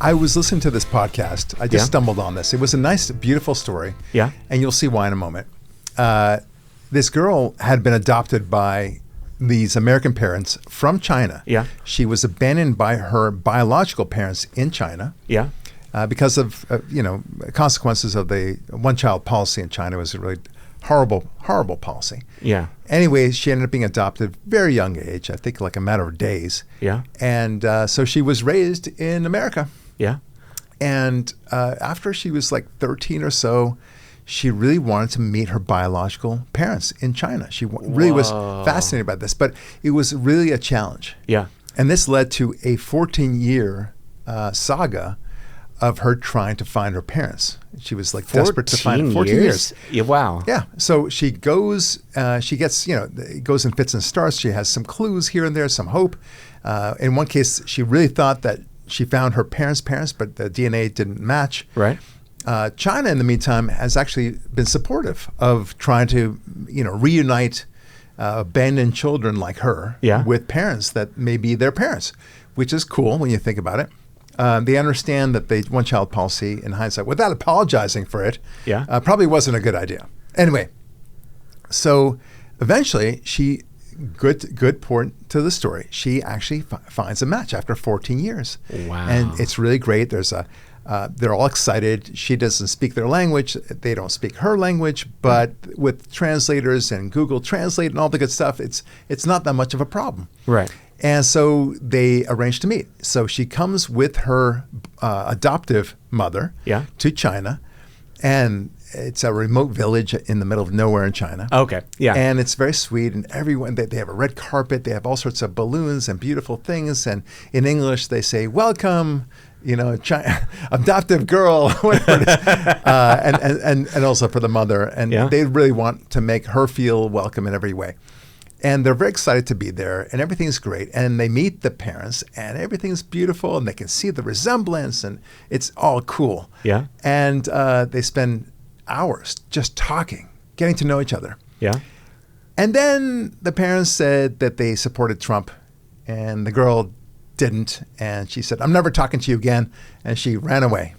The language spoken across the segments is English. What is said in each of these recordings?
I was listening to this podcast. I just stumbled on this. It was a nice, beautiful story. Yeah. And you'll see why in a moment. This girl had been adopted by these American parents from China. Yeah. She was abandoned by her biological parents in China. Yeah. Because of, consequences of the one-child policy in China. It was a really horrible, horrible policy. Yeah. Anyway, she ended up being adopted very young age, I think like a matter of days. Yeah. And so she was raised in America. Yeah. And after she was like 13 or so, she really wanted to meet her biological parents in China. She really was fascinated by this, but it was really a challenge. Yeah. And this led to a 14-year saga of her trying to find her parents. She was like desperate to find 14 years. Yeah, wow. Yeah. So she goes, she gets, it goes in fits and starts. She has some clues here and there, some hope. In one case, she really thought that she found her parents' parents, but the DNA didn't match. Right. China, in the meantime, has actually been supportive of trying to, reunite abandoned children like her with parents that may be their parents, which is cool when you think about it. They understand that the one-child policy, in hindsight, without apologizing for it, probably wasn't a good idea. Anyway, so eventually, good point to the story, she actually finds a match after 14 years. Wow. And it's really great. They're all excited. She doesn't speak their language. They don't speak her language. But with translators and Google Translate and all the good stuff, it's not that much of a problem. Right. And so they arrange to meet. So she comes with her adoptive mother to China, and it's a remote village in the middle of nowhere in China. Okay, yeah. And it's very sweet, and everyone, they have a red carpet, they have all sorts of balloons and beautiful things, and in English they say, welcome, adoptive girl, whatever it is. And also for the mother. And they really want to make her feel welcome in every way. And they're very excited to be there, and everything's great. And they meet the parents, and everything's beautiful, and they can see the resemblance, and it's all cool. Yeah. And they spend hours just talking, getting to know each other. Yeah. And then the parents said that they supported Trump, and the girl didn't. And she said, I'm never talking to you again. And she ran away.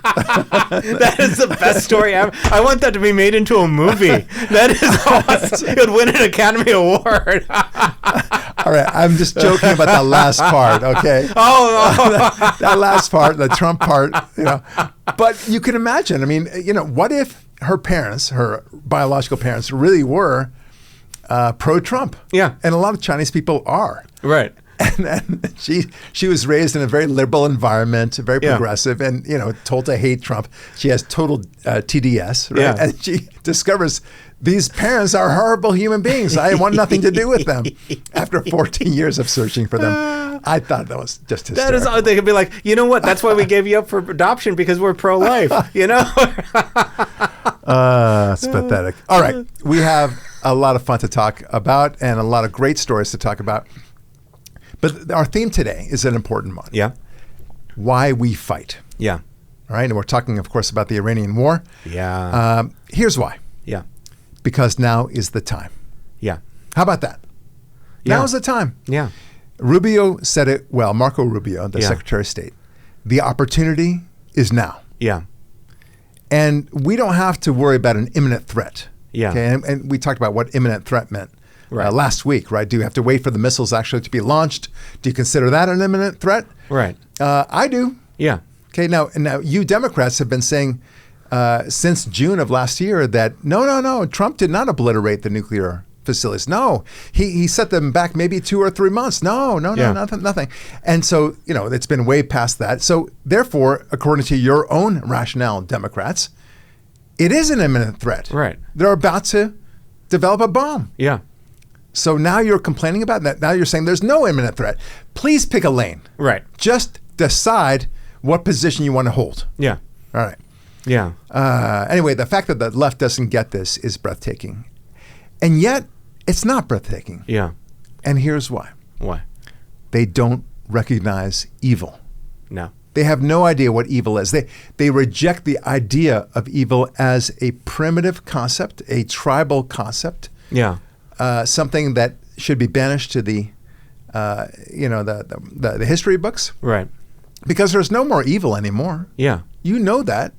That is the best story ever. I want that to be made into a movie. That is awesome. It would win an Academy Award. All right, I'm just joking about that last part, okay? That last part, the Trump part, But you can imagine, what if her parents, her biological parents, really were pro-Trump? Yeah. And a lot of Chinese people are. Right. And she was raised in a very liberal environment, very progressive, and told to hate Trump. She has total TDS, right? Yeah. And she discovers these parents are horrible human beings. I want nothing to do with them. After 14 years of searching for them, I thought that was just hysterical. That is, they could be like, you know what? That's why we gave you up for adoption, because we're pro-life. It's pathetic. All right, we have a lot of fun to talk about and a lot of great stories to talk about. But our theme today is an important one. Yeah. Why we fight. Yeah. All right. And we're talking, of course, about the Iranian war. Yeah. Here's why. Yeah. Because now is the time. Yeah. How about that? Yeah. Now is the time. Yeah. Rubio said it well, Marco Rubio, the Secretary of State. The opportunity is now. Yeah. And we don't have to worry about an imminent threat. Yeah. Okay? And we talked about what imminent threat meant. Right. Last week, right? Do you have to wait for the missiles actually to be launched? Do you consider that an imminent threat? Right. I do. Yeah. Okay. Now, you Democrats have been saying since June of last year that no, Trump did not obliterate the nuclear facilities. No, he set them back maybe 2 or 3 months. No, nothing. And so, it's been way past that. So therefore, according to your own rationale, Democrats, it is an imminent threat. Right. They're about to develop a bomb. Yeah. So now you're complaining about that. Now you're saying there's no imminent threat. Please pick a lane. Right. Just decide what position you want to hold. Yeah. All right. Yeah. Anyway, the fact that the left doesn't get this is breathtaking. And yet, it's not breathtaking. Yeah. And here's why. Why? They don't recognize evil. No. They have no idea what evil is. They reject the idea of evil as a primitive concept, a tribal concept. Yeah. Something that should be banished to the history books. Right. Because there's no more evil anymore. Yeah. You know that.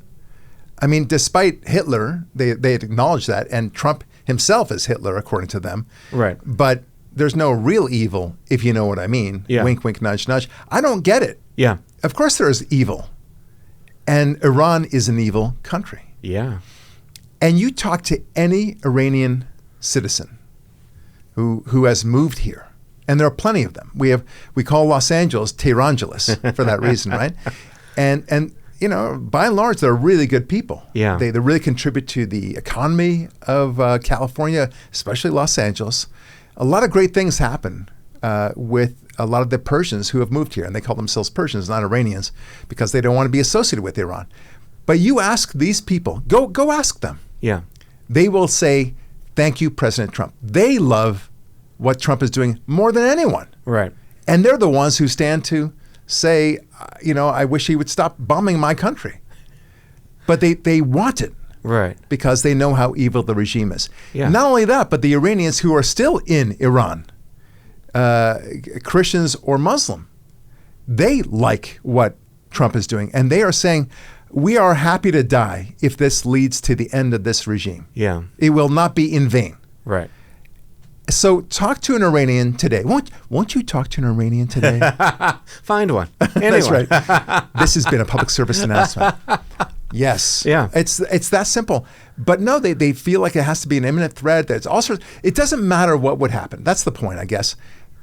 I mean, despite Hitler, they acknowledge that, and Trump himself is Hitler, according to them. Right. But there's no real evil, if you know what I mean. Yeah. Wink, wink, nudge, nudge. I don't get it. Yeah. Of course there is evil. And Iran is an evil country. Yeah. And you talk to any Iranian citizen who has moved here, and there are plenty of them. We call Los Angeles Tehrangeles for that reason, right? And you know, by and large, they're really good people. Yeah. They really contribute to the economy of California, especially Los Angeles. A lot of great things happen with a lot of the Persians who have moved here, and they call themselves Persians, not Iranians, because they don't want to be associated with Iran. But you ask these people, go ask them. Yeah. They will say, thank you, President Trump. They love what Trump is doing more than anyone. Right. And they're the ones who stand to say, you know, I wish he would stop bombing my country. But they want it. Right. Because they know how evil the regime is. Yeah. Not only that, but the Iranians who are still in Iran, Christians or Muslim, they like what Trump is doing. And they are saying, we are happy to die if this leads to the end of this regime. Yeah. It will not be in vain. Right. So talk to an Iranian today. Won't you talk to an Iranian today? Find one. That's right. This has been a public service announcement. Yes. Yeah. It's that simple. But no, they feel like it has to be an imminent threat. That's also, it doesn't matter what would happen. That's the point, I guess.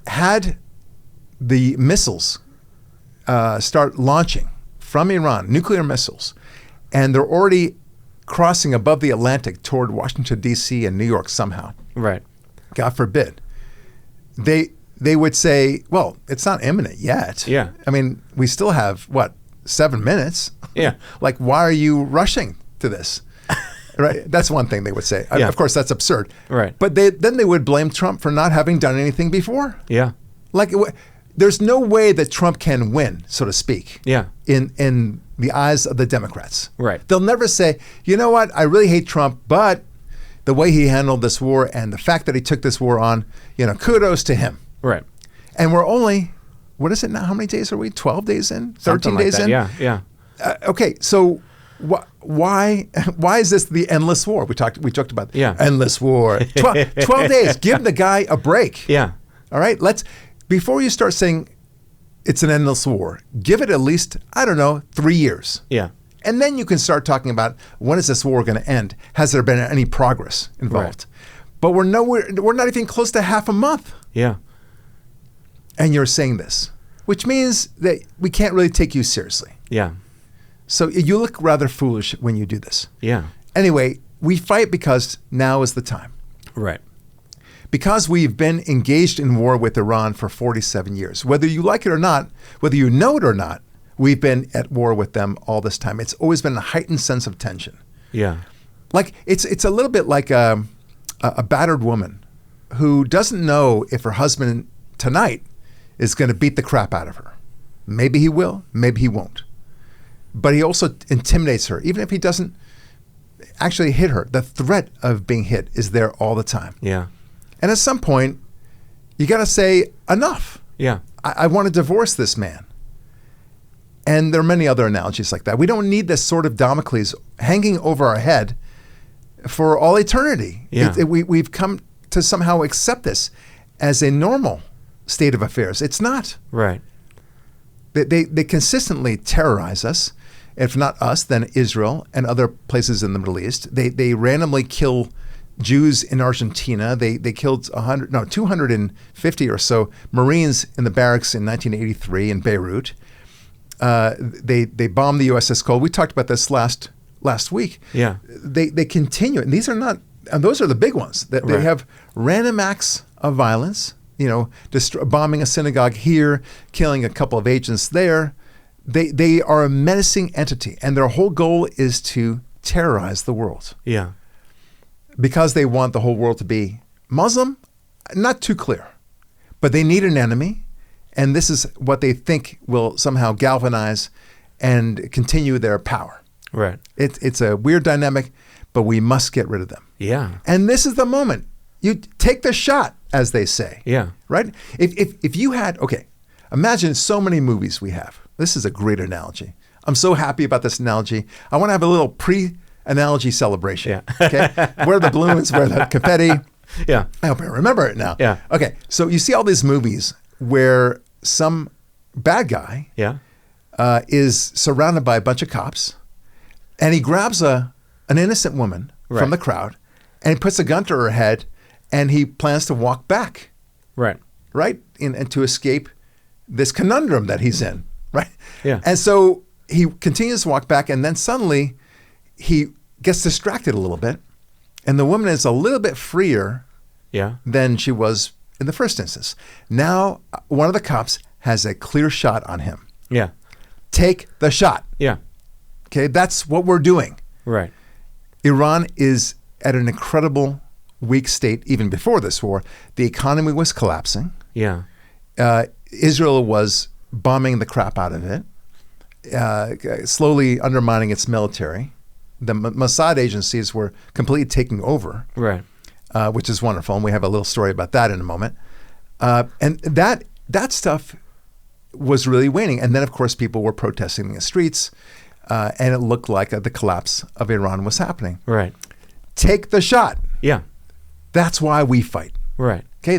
Had the missiles start launching from Iran, nuclear missiles, and they're already crossing above the Atlantic toward Washington, D.C. and New York somehow. Right. God forbid. They would say, well, it's not imminent yet. Yeah. I mean, we still have, 7 minutes? Yeah. Like, why are you rushing to this? Right? That's one thing they would say. Yeah. Of course, that's absurd. Right. But then they would blame Trump for not having done anything before. Yeah. Like, there's no way that Trump can win, so to speak. Yeah. In the eyes of the Democrats. Right. They'll never say, you know what, I really hate Trump, but the way he handled this war and the fact that he took this war on, kudos to him. Right. And we're only, what is it now? How many days are we? 12 days in? 13 days in? Yeah, yeah. Okay, so why is this the endless war? We talked about endless war. 12 days. Give the guy a break. Yeah. All right, before you start saying it's an endless war, give it at least, 3 years. Yeah. And then you can start talking about, when is this war going to end? Has there been any progress involved? Right. But we're not even close to half a month. Yeah. And you're saying this, which means that we can't really take you seriously. Yeah. So you look rather foolish when you do this. Yeah. Anyway, we fight because now is the time. Right. Because we've been engaged in war with Iran for 47 years. Whether you like it or not, whether you know it or not, we've been at war with them all this time. It's always been a heightened sense of tension. Yeah. Like it's a little bit like a battered woman who doesn't know if her husband tonight is going to beat the crap out of her. Maybe he will, maybe he won't. But he also intimidates her, even if he doesn't actually hit her. The threat of being hit is there all the time. Yeah. And at some point, you got to say, enough. Yeah. I want to divorce this man. And there are many other analogies like that. We don't need this sword of Damocles hanging over our head for all eternity. Yeah. We've come to somehow accept this as a normal state of affairs. It's not. Right. They consistently terrorize us. If not us, then Israel and other places in the Middle East. They randomly kill Jews in Argentina. They killed 250 or so Marines in the barracks in 1983 in Beirut. They bombed the USS Cole. We talked about this last week. Yeah. They continue, and these are not. And those are the big ones. That Right. They have random acts of violence. Bombing a synagogue here, killing a couple of agents there. They are a menacing entity, and their whole goal is to terrorize the world. Yeah. Because they want the whole world to be Muslim, not too clear. But they need an enemy, and this is what they think will somehow galvanize and continue their power. Right. It's a weird dynamic, but we must get rid of them. Yeah. And this is the moment. You take the shot, as they say. Yeah. Right? If you had, imagine so many movies we have This is a great analogy. I'm so happy about this analogy. I want to have a little pre-analogy celebration. Yeah. Okay. Where are the balloons? Where are the confetti? Yeah. I hope I remember it now. Yeah. Okay. So you see all these movies where some bad guy is surrounded by a bunch of cops, and he grabs an innocent woman from the crowd, and he puts a gun to her head, and he plans to walk back. Right. And to escape this conundrum that he's in. Right. Yeah. And so he continues to walk back, and then suddenly he gets distracted a little bit, and the woman is a little bit freer than she was in the first instance. Now, one of the cops has a clear shot on him. Yeah. Take the shot. Yeah. Okay, that's what we're doing. Right. Iran is at an incredible weak state even before this war. The economy was collapsing. Yeah. Israel was bombing the crap out of it, slowly undermining its military. The Mossad agencies were completely taking over, right? Which is wonderful, and we have a little story about that in a moment. And that stuff was really waning. And then, of course, people were protesting in the streets, and it looked like the collapse of Iran was happening. Right. Take the shot. Yeah. That's why we fight. Right. Okay.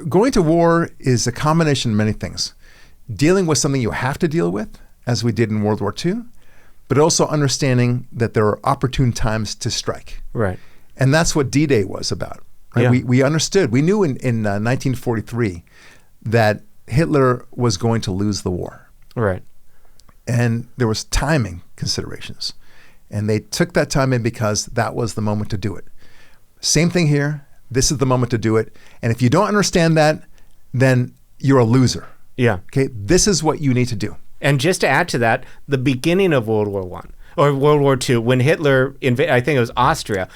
Going to war is a combination of many things. Dealing with something you have to deal with, as we did in World War II, but also understanding that there are opportune times to strike. Right. And that's what D-Day was about. Right? Yeah. We understood. We knew in 1943 that Hitler was going to lose the war. Right. And there was timing considerations. And they took that time in because that was the moment to do it. Same thing here. This is the moment to do it. And if you don't understand that, then you're a loser. Yeah. Okay. This is what you need to do. And just to add to that, the beginning of World War I or World War II, when Hitler invaded, I think it was Austria,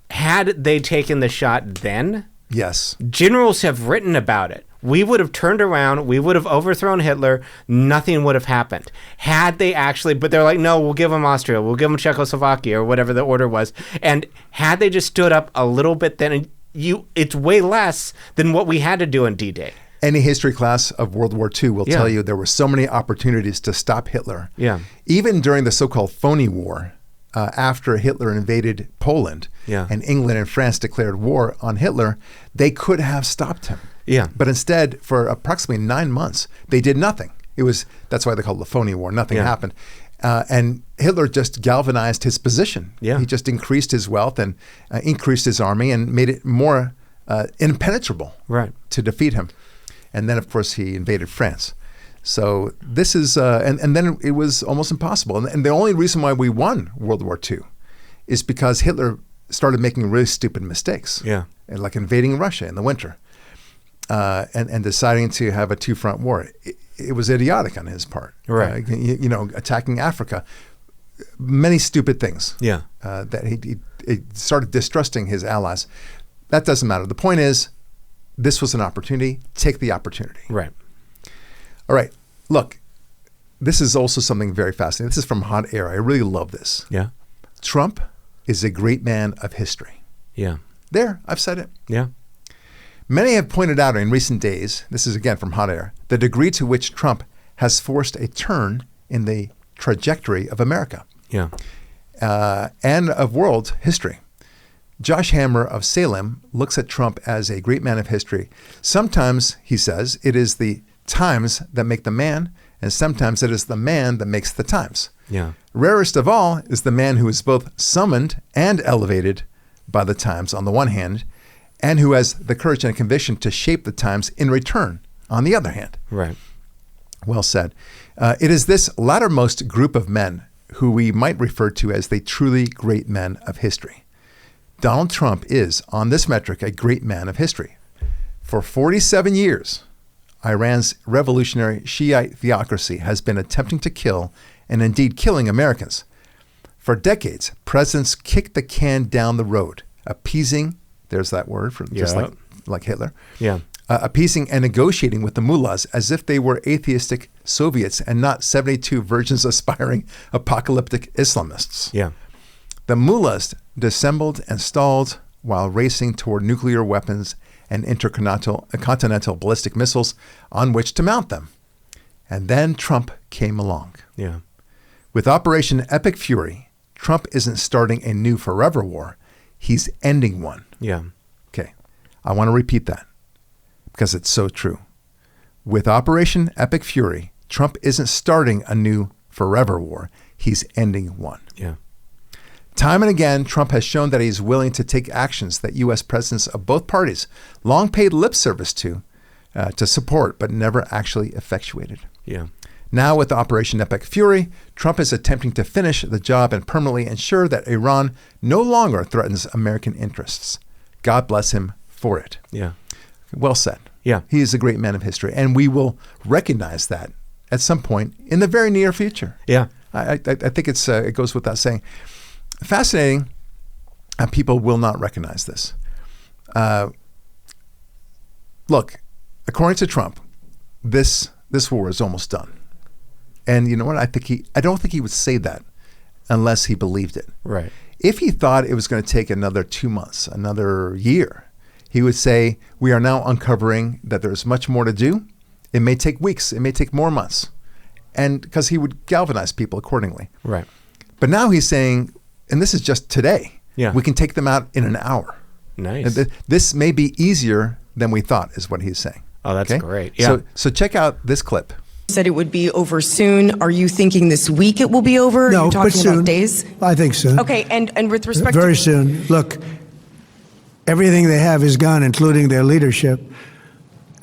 had they taken the shot then, yes, generals have written about it. We would have turned around, we would have overthrown Hitler, nothing would have happened. Had they actually, but they're like, no, we'll give them Austria, we'll give them Czechoslovakia, or whatever the order was. And had they just stood up a little bit then, it's way less than what we had to do in D-Day. Any history class of World War II will tell you there were so many opportunities to stop Hitler. Yeah. Even during the so-called phony war, after Hitler invaded Poland and England and France declared war on Hitler, they could have stopped him. Yeah. But instead, for approximately 9 months, they did nothing. That's why they call it the phony war. Nothing happened. And Hitler just galvanized his position. Yeah. He just increased his wealth and increased his army and made it more impenetrable to defeat him. And then, of course, he invaded France. So this is, and then it was almost impossible. And the only reason why we won World War II is because Hitler started making really stupid mistakes. Yeah. Like invading Russia in the winter and deciding to have a two-front war. It was idiotic on his part. Right. Attacking Africa. Many stupid things. Yeah. That he started distrusting his allies. That doesn't matter. The point is, this was an opportunity. Take the opportunity. Right. All right. Look, this is also something very fascinating. This is from Hot Air. I really love this. Yeah. Trump is a great man of history. Yeah. There, I've said it. Yeah. Many have pointed out in recent days, this is again from Hot Air, the degree to which Trump has forced a turn in the trajectory of America. Yeah. And of world history. Josh Hammer of Salem looks at Trump as a great man of history. Sometimes, he says, it is the times that make the man, and sometimes it is the man that makes the times. Yeah. Rarest of all is the man who is both summoned and elevated by the times on the one hand, and who has the courage and conviction to shape the times in return on the other hand. Right. Well said. It is this lattermost group of men who we might refer to as the truly great men of history. Donald Trump is, on this metric, a great man of history. For 47 years, Iran's revolutionary Shiite theocracy has been attempting to kill, and indeed killing, Americans. For decades, presidents kicked the can down the road, appeasing, there's that word, just like Hitler, appeasing and negotiating with the mullahs as if they were atheistic Soviets and not 72 virgins aspiring apocalyptic Islamists. Yeah. The mullahs dissembled and stalled while racing toward nuclear weapons and intercontinental ballistic missiles on which to mount them. And then Trump came along. Yeah. With Operation Epic Fury, Trump isn't starting a new forever war. He's ending one. Yeah. Okay. I want to repeat that because it's so true. With Operation Epic Fury, Trump isn't starting a new forever war. He's ending one. Yeah. Time and again, Trump has shown that he's willing to take actions that U.S. presidents of both parties long paid lip service to support, but never actually effectuated. Yeah. Now, with Operation Epic Fury, Trump is attempting to finish the job and permanently ensure that Iran no longer threatens American interests. God bless him for it. Yeah. Well said. Yeah. He is a great man of history, and we will recognize that at some point in the very near future. Yeah. I think it goes without saying. Fascinating. People will not recognize this. Look, according to Trump, this war is almost done. And you know what? I don't think he would say that unless he believed it. Right. If he thought it was going to take another 2 months, another year, he would say, we are now uncovering that there's much more to do. It may take weeks. It may take more months. And because he would galvanize people accordingly. Right. But now he's saying, and this is just today, we can take them out in an hour. Nice. And this may be easier than we thought, is what he's saying. Oh, that's great. Yeah. So check out this clip. Said it would be over soon. Are you thinking this week it will be over? No, You're talking but soon. about days? I think soon. Okay, and with respect Very to... soon. Look, everything they have is gone, including their leadership.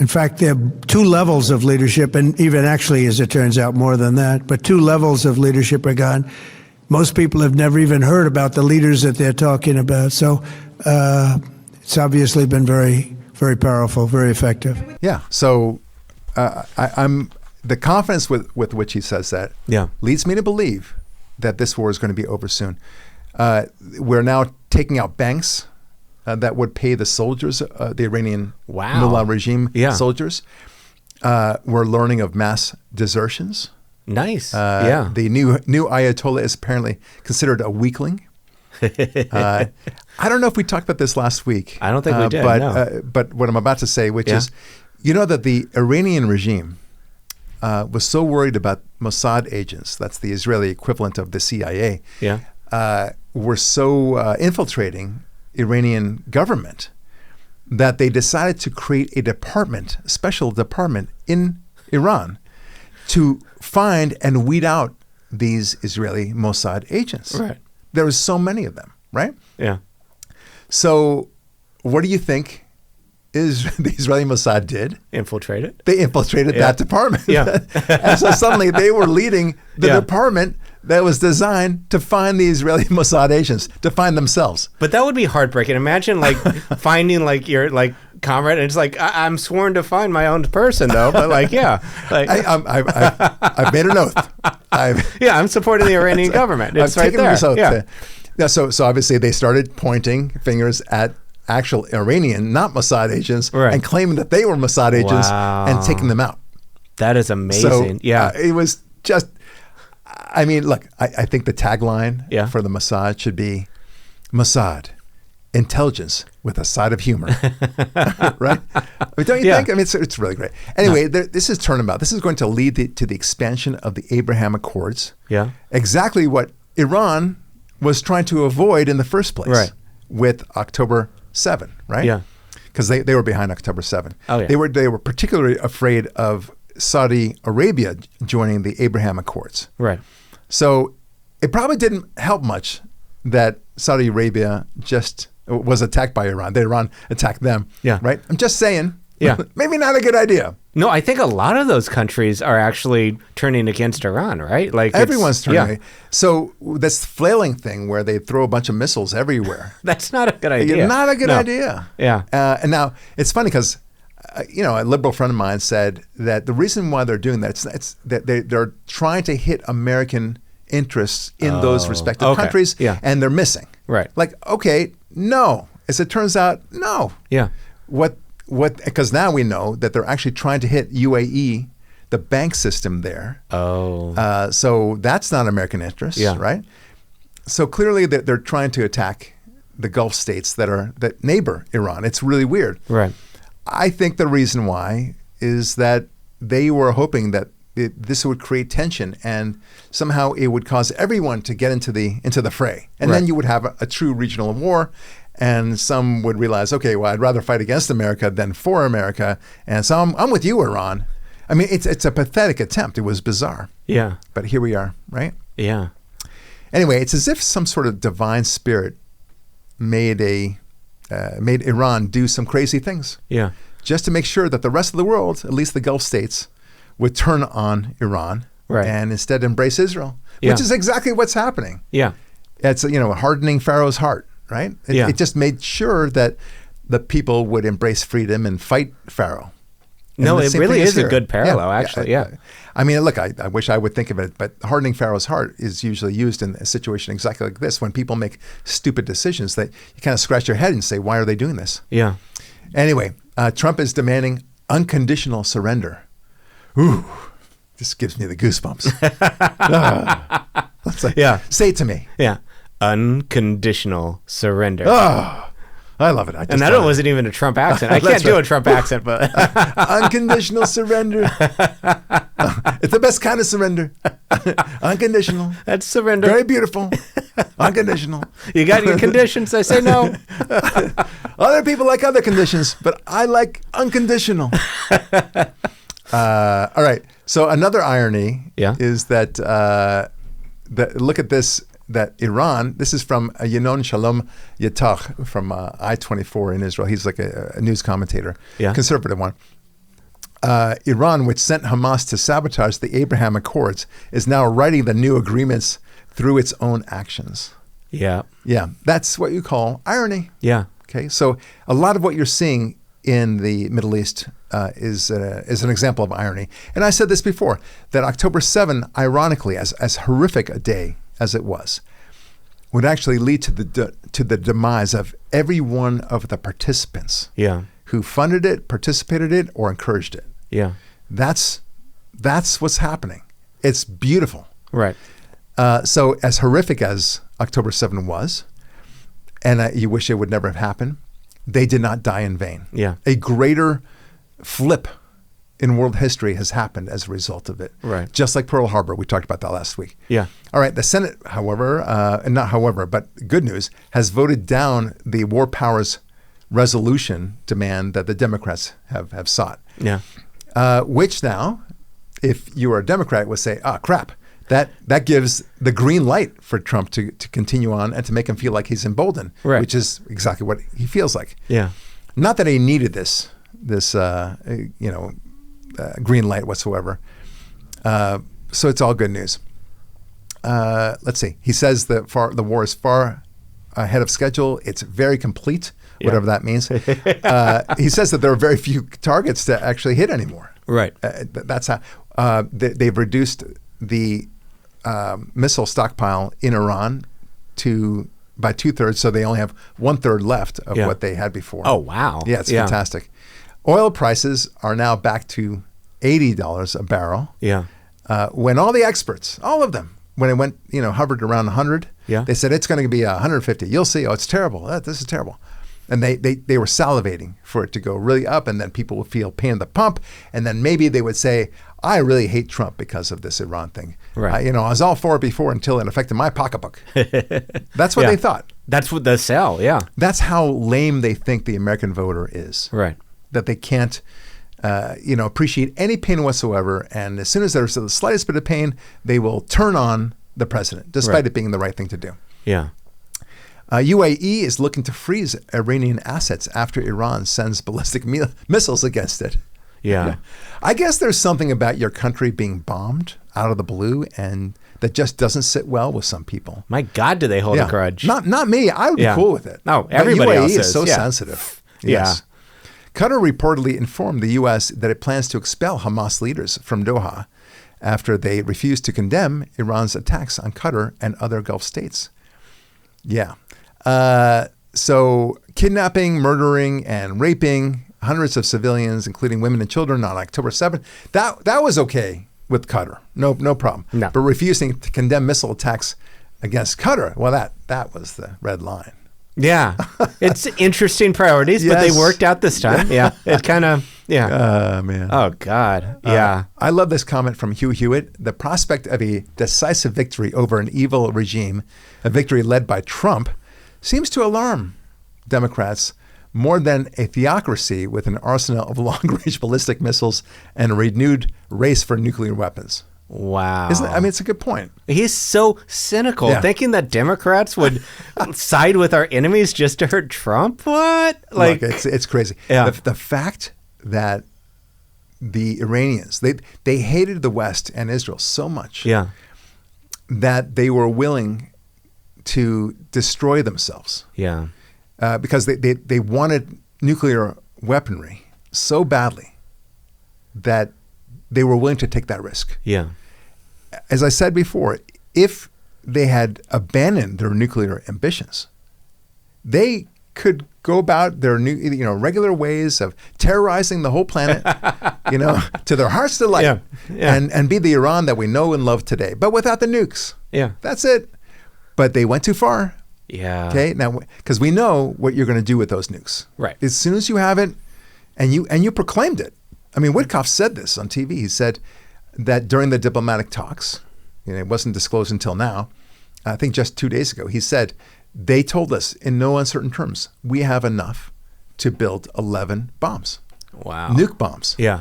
In fact, there are 2 levels of leadership, and even actually, as it turns out, more than that. But 2 levels of leadership are gone. Most people have never even heard about the leaders that they're talking about. So it's obviously been very, very powerful, very effective. Yeah. So I'm the confidence with which he says that leads me to believe that this war is going to be over soon. We're now taking out banks that would pay the soldiers, the Iranian Mullah regime soldiers. We're learning of mass desertions. Nice. The new Ayatollah is apparently considered a weakling. I don't know if we talked about this last week. I don't think we did. But what I'm about to say, which is, you know that the Iranian regime was so worried about Mossad agents, that's the Israeli equivalent of the CIA, were so infiltrating Iranian government that they decided to create a special department in Iran to find and weed out these Israeli Mossad agents. Right. There was so many of them, right? Yeah. So what do you think the Israeli Mossad did? Infiltrated. They infiltrated that department. Yeah. And so suddenly they were leading the department that was designed to find the Israeli Mossad agents, to find themselves. But that would be heartbreaking. Imagine finding your comrade, and it's I'm sworn to find my own person though. But I've made an oath. I'm supporting the Iranian government. It's right there. So obviously they started pointing fingers at actual Iranian, not Mossad agents, and claiming that they were Mossad agents and taking them out. That is amazing. So, it was just. I mean, look, I think the tagline for the Mossad should be Mossad, intelligence with a side of humor. Right? I mean, don't you think? I mean, it's really great. Anyway, this is turnabout. This is going to lead to the expansion of the Abraham Accords. Yeah. Exactly what Iran was trying to avoid in the first place with October 7, right? Yeah. Because they were behind October 7. Oh, yeah. They were particularly afraid of Saudi Arabia joining the Abraham Accords. Right. So it probably didn't help much that Saudi Arabia just was attacked by Iran. Iran attacked them. Yeah. Right? I'm just saying. Yeah. Maybe not a good idea. No, I think a lot of those countries are actually turning against Iran, right? Everyone's turning. So this flailing thing where they throw a bunch of missiles everywhere. That's not a good idea. Not a good idea. Yeah. And now it's funny because a liberal friend of mine said that the reason why they're doing that it's that they're trying to hit American interests in those respective countries, and they're missing. Right. No. As it turns out, no. Yeah. Because now we know that they're actually trying to hit UAE, the bank system there. Oh. So that's not American interest, right? So clearly they're trying to attack the Gulf states that neighbor Iran. It's really weird. Right. I think the reason why is that they were hoping that this would create tension, and somehow it would cause everyone to get into the fray, and then you would have a true regional war. And some would realize, okay, well, I'd rather fight against America than for America, and so I'm with you, Iran. I mean, it's a pathetic attempt. It was bizarre. Yeah. But here we are, right? Yeah. Anyway, it's as if some sort of divine spirit made Iran do some crazy things. Yeah. Just to make sure that the rest of the world, at least the Gulf states, would turn on Iran and instead embrace Israel, which is exactly what's happening. Yeah. It's, hardening Pharaoh's heart, right? It just made sure that the people would embrace freedom and fight Pharaoh. No, it really is a good parallel, actually. Yeah. I mean, look, I wish I would think of it, but hardening Pharaoh's heart is usually used in a situation exactly like this. When people make stupid decisions, that you kind of scratch your head and say, why are they doing this? Yeah. Anyway, Trump is demanding unconditional surrender. Ooh, this gives me the goosebumps. Say it to me. Yeah. Unconditional surrender. Oh, I love it. And that wasn't even a Trump accent. I can't do a Trump accent, but unconditional surrender. It's the best kind of surrender. Unconditional. That's surrender. Very beautiful. Unconditional. You got your conditions. I say no. Other people like other conditions, but I like unconditional. All right. So another irony is that look at this. That Iran, this is from Yinon Shalom Yatach from I-24 in Israel. He's like a news commentator, conservative one. Iran, which sent Hamas to sabotage the Abraham Accords, is now writing the new agreements through its own actions. Yeah. Yeah, that's what you call irony. Yeah. Okay, so a lot of what you're seeing in the Middle East is an example of irony. And I said this before, that October 7, ironically, as horrific a day as it was, would actually lead to the demise of every one of the participants who funded it, participated in it, or encouraged it. Yeah. That's what's happening. It's beautiful. Right. So as horrific as October 7 was, and you wish it would never have happened, they did not die in vain. Yeah. A greater flip in world history has happened as a result of it. Right. Just like Pearl Harbor. We talked about that last week. Yeah. All right. The Senate, but good news, has voted down the war powers resolution demand that the Democrats have sought. Yeah. Which now, if you are a Democrat, would say, crap. That gives the green light for Trump to continue on and to make him feel like he's emboldened, which is exactly what he feels like. Yeah. Not that he needed this green light whatsoever. So it's all good news. Let's see. He says the war is far ahead of schedule. It's very complete, whatever that means. He says that there are very few targets to actually hit anymore. Right. That's how they've reduced the missile stockpile in Iran by 2/3, so they only have 1/3 left of what they had before. Oh, wow. Yeah, it's fantastic. Oil prices are now back to $80 a barrel. Yeah. When all the experts, all of them, when it went, hovered around 100, they said it's going to be 150. You'll see. Oh, it's terrible. This is terrible. And they were salivating for it to go really up, and then people would feel pain in the pump, and then maybe they would say, I really hate Trump because of this Iran thing. Right. I was all for it before until it affected my pocketbook. That's what they thought. That's what they sell, yeah. That's how lame they think the American voter is. Right. That they can't, appreciate any pain whatsoever, and as soon as there's the slightest bit of pain, they will turn on the president, despite it being the right thing to do. Yeah. UAE is looking to freeze Iranian assets after Iran sends ballistic missiles against it. Yeah. I guess there's something about your country being bombed out of the blue, and that just doesn't sit well with some people. My God, do they hold a grudge? Not me. I would be cool with it. No, everybody else is so sensitive. Yes. Qatar reportedly informed the U.S. that it plans to expel Hamas leaders from Doha after they refused to condemn Iran's attacks on Qatar and other Gulf states. Yeah. So kidnapping, murdering, and raping hundreds of civilians, including women and children, on October 7th, that was okay with Qatar. No problem. No. But refusing to condemn missile attacks against Qatar, well, that was the red line. Yeah. It's interesting priorities, but they worked out this time. Yeah. It kind of... Yeah. Man. Oh, God. Yeah. I love this comment from Hugh Hewitt. The prospect of a decisive victory over an evil regime, a victory led by Trump, seems to alarm Democrats more than a theocracy with an arsenal of long-range ballistic missiles and a renewed race for nuclear weapons. Wow. It's a good point. He's so cynical, thinking that Democrats would side with our enemies just to hurt Trump. What? Look, it's crazy. Yeah. The fact that the Iranians, they hated the West and Israel so much that they were willing to destroy themselves. Yeah. Because they wanted nuclear weaponry so badly that they were willing to take that risk. Yeah. As I said before, if they had abandoned their nuclear ambitions, they could go about their regular ways of terrorizing the whole planet, to their heart's delight, and be the Iran that we know and love today, but without the nukes. Yeah. That's it. But they went too far. Yeah. Okay. Now, because we know what you're going to do with those nukes. Right. As soon as you have it, and you proclaimed it. I mean, Witkoff said this on TV. He said that during the diplomatic talks, it wasn't disclosed until now, I think just 2 days ago, he said, they told us in no uncertain terms, we have enough to build 11 bombs. Wow. Nuke bombs. Yeah.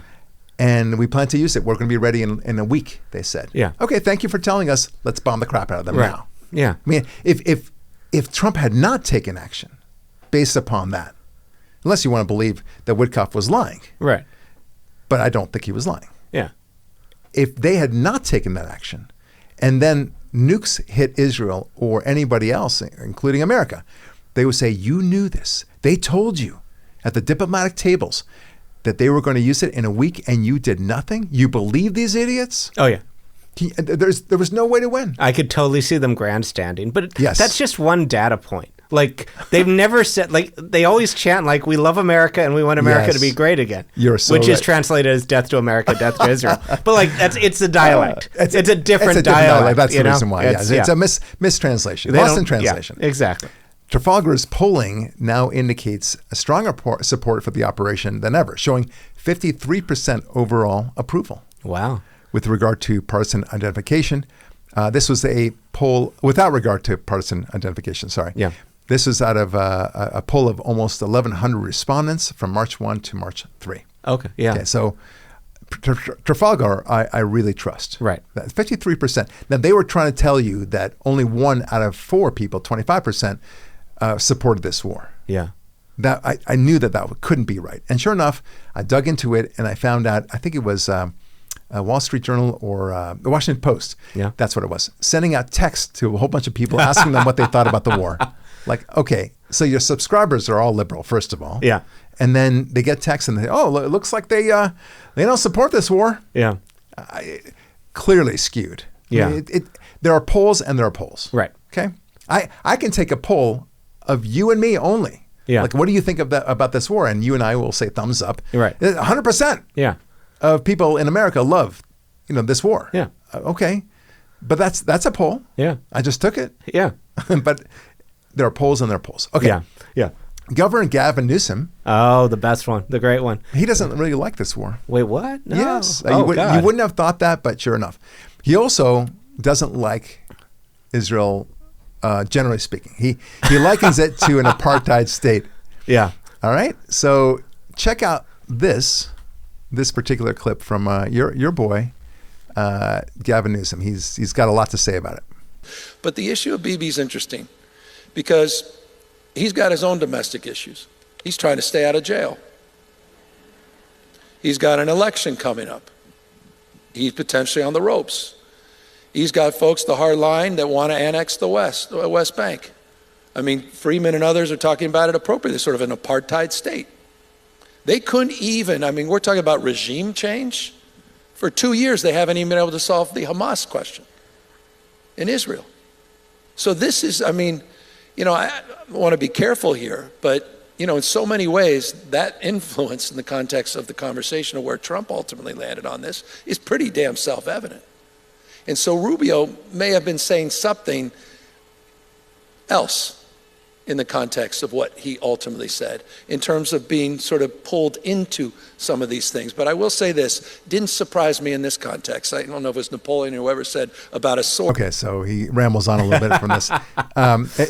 And we plan to use it. We're going to be ready in a week, they said. Yeah. Okay, thank you for telling us. Let's bomb the crap out of them now. Yeah. I mean, if Trump had not taken action based upon that, unless you want to believe that Witkoff was lying. Right. But I don't think he was lying. Yeah. If they had not taken that action, and then nukes hit Israel or anybody else, including America, they would say, you knew this. They told you at the diplomatic tables that they were going to use it in a week and you did nothing? You believe these idiots? Oh, yeah. There was no way to win. I could totally see them grandstanding, but yes. That's just one data point. Like, they've never said, like, they always chant, like, we love America and we want America to be great again. You're so Which right. is translated as death to America, death to Israel. But, like, it's a dialect. It's a different dialect. That's the reason why. It's a mistranslation. Lost in translation. Yeah, exactly. Trafalgar's polling now indicates a stronger support for the operation than ever, showing 53% overall approval. Wow. With regard to partisan identification. This was a poll without regard to partisan identification, sorry. Yeah. This is out of a poll of almost 1,100 respondents from March 1 to March 3. Okay, yeah. Okay, so Trafalgar, I really trust. Right. 53%. Now, they were trying to tell you that only 1 out of 4 people, 25%, supported this war. Yeah. That I knew that couldn't be right. And sure enough, I dug into it and I found out, I think it was Wall Street Journal or the Washington Post. Yeah. That's what it was. Sending out texts to a whole bunch of people asking them what they thought about the war. Like, okay, so your subscribers are all liberal, first of all. Yeah. And then they get texts and they say, oh, it looks like they don't support this war. Yeah. Clearly skewed. Yeah. I mean, there are polls and there are polls. Right. Okay. I can take a poll of you and me only. Yeah. Like, what do you think about this war? And you and I will say thumbs up. Right. 100%. Yeah. Of people in America love, this war. Yeah. Okay. But that's a poll. Yeah. I just took it. Yeah. But there are polls and there are polls. Okay. Yeah. Yeah. Governor Gavin Newsom. Oh, the best one. The great one. He doesn't really like this war. Wait, what? No. Yes. Oh, you wouldn't have thought that, but sure enough. He also doesn't like Israel, generally speaking. He likens it to an apartheid state. Yeah. All right. So check out this particular clip from your boy, Gavin Newsom. He's got a lot to say about it. But the issue of Bibi's interesting because he's got his own domestic issues. He's trying to stay out of jail. He's got an election coming up. He's potentially on the ropes. He's got folks, the hard line, that want to annex the West Bank. I mean, Freeman and others are talking about it appropriately, sort of an apartheid state. They couldn't even, we're talking about regime change. For 2 years, they haven't even been able to solve the Hamas question in Israel. So this is, I want to be careful here, but, in so many ways, that influence in the context of the conversation of where Trump ultimately landed on this is pretty damn self-evident. And so Rubio may have been saying something else in the context of what he ultimately said, in terms of being sort of pulled into some of these things. But I will say this, didn't surprise me in this context. I don't know if it was Napoleon or whoever said about a sword. Okay, so he rambles on a little bit from this.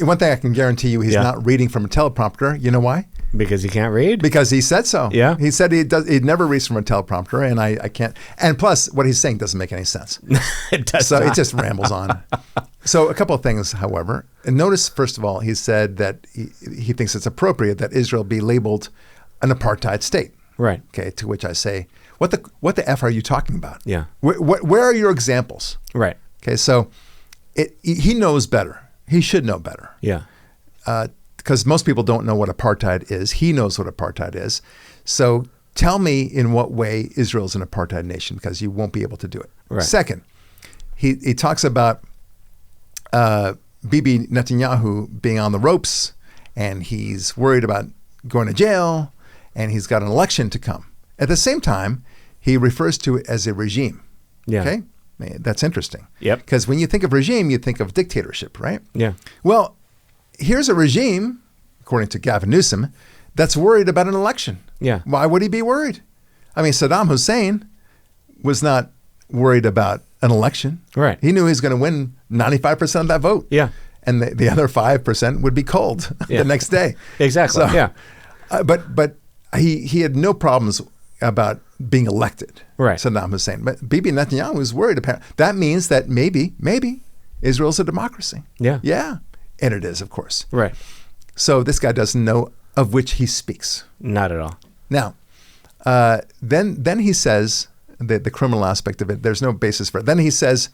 One thing I can guarantee you, he's not reading from a teleprompter. You know why? Because he can't read? Because he said so. Yeah. He said he'd never reads from a teleprompter, and I can't. And plus, what he's saying doesn't make any sense. It does so not. it just rambles on. So a couple of things, however. And notice, first of all, he said that he thinks it's appropriate that Israel be labeled an apartheid state. Right. Okay, to which I say, what the F are you talking about? Yeah. Where are your examples? Right. Okay, so he knows better. He should know better. Yeah. Because most people don't know what apartheid is. He knows what apartheid is. So tell me in what way Israel's an apartheid nation, because you won't be able to do it. Right. Second, he talks about Bibi Netanyahu being on the ropes, and he's worried about going to jail, and he's got an election to come. At the same time, he refers to it as a regime. Yeah. Okay? That's interesting. Yep. Because when you think of regime, you think of dictatorship, right? Yeah. Well, here's a regime, according to Gavin Newsom, that's worried about an election. Yeah. Why would he be worried? I mean, Saddam Hussein was not worried about an election. Right. He knew he was going to win 95% of that vote. Yeah. And the other 5% would be cold the next day. Exactly. So, yeah. But he had no problems about being elected. Right. Saddam Hussein. But Bibi Netanyahu was worried about that. Means that maybe Israel's a democracy. Yeah. Yeah. And it is, of course. Right. So this guy doesn't know of which he speaks. Not at all. Now, then he says the criminal aspect of it, there's no basis for it. Then he says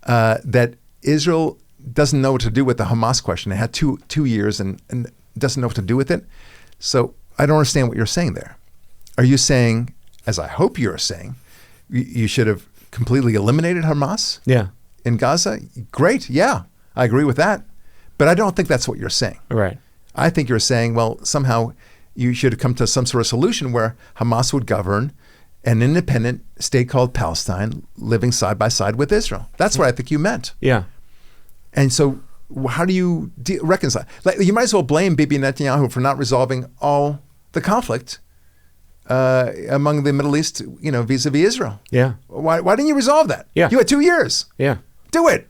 that Israel doesn't know what to do with the Hamas question. It had two years and doesn't know what to do with it. So I don't understand what you're saying there. Are you saying, as I hope you're saying, you should have completely eliminated Hamas in Gaza? Great. Yeah, I agree with that. But I don't think that's what you're saying. Right. I think you're saying, well, somehow you should have come to some sort of solution where Hamas would govern an independent state called Palestine living side by side with Israel. That's what I think you meant. Yeah. And so how do you reconcile? Like, you might as well blame Bibi Netanyahu for not resolving all the conflict among the Middle East, vis-a-vis Israel. Yeah. Why didn't you resolve that? Yeah. You had 2 years. Yeah. Do it.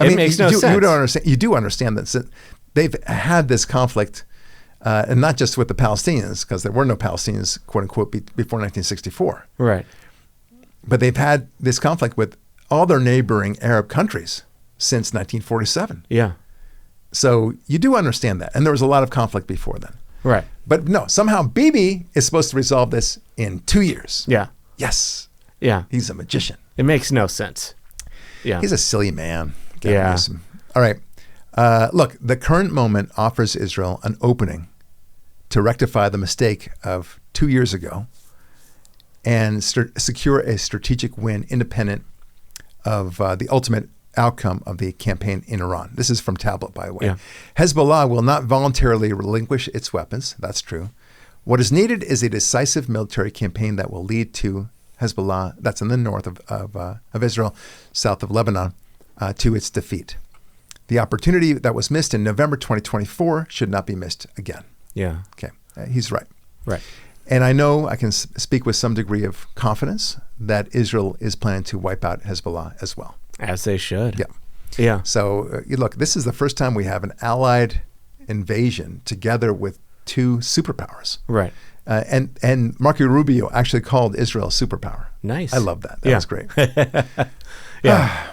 It makes no sense. You don't understand. You do understand that they've had this conflict, and not just with the Palestinians, because there were no Palestinians, quote unquote, before 1964. Right. But they've had this conflict with all their neighboring Arab countries since 1947. Yeah. So you do understand that, and there was a lot of conflict before then. Right. But no, somehow Bibi is supposed to resolve this in 2 years. Yeah. Yes. Yeah. He's a magician. It makes no sense. Yeah. He's a silly man. Yeah. All right. Look, the current moment offers Israel an opening to rectify the mistake of 2 years ago and secure a strategic win independent of the ultimate outcome of the campaign in Iran. This is from Tablet, by the way. Yeah. Hezbollah will not voluntarily relinquish its weapons. That's true. What is needed is a decisive military campaign that will lead to Hezbollah, that's in the north of Israel, south of Lebanon, to its defeat. The opportunity that was missed in November 2024 should not be missed again. Yeah. Okay. He's right. Right. And I know I can speak with some degree of confidence that Israel is planning to wipe out Hezbollah as well. As they should. Yeah. Yeah. So look, this is the first time we have an allied invasion together with two superpowers. Right. And Marco Rubio actually called Israel a superpower. Nice. I love that. That was great. Yeah.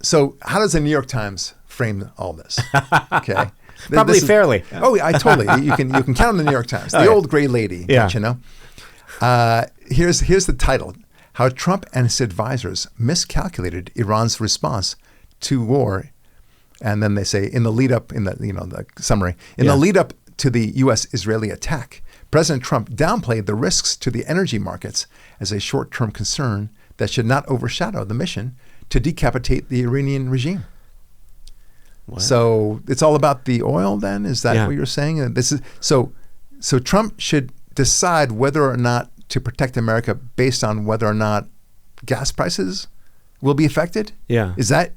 So how does the New York Times frame all this? Okay. Probably fairly. Oh, I totally. You can count on the New York Times. The old gray lady, yeah. Don't you know? Here's the title: How Trump and his advisors miscalculated Iran's response to war. And then they say in the lead up, the summary, the lead up to the U.S.-Israeli attack, President Trump downplayed the risks to the energy markets as a short-term concern that should not overshadow the mission to decapitate the Iranian regime. What? So it's all about the oil then? Is that what you're saying? This is so Trump should decide whether or not to protect America based on whether or not gas prices will be affected? Yeah. Is that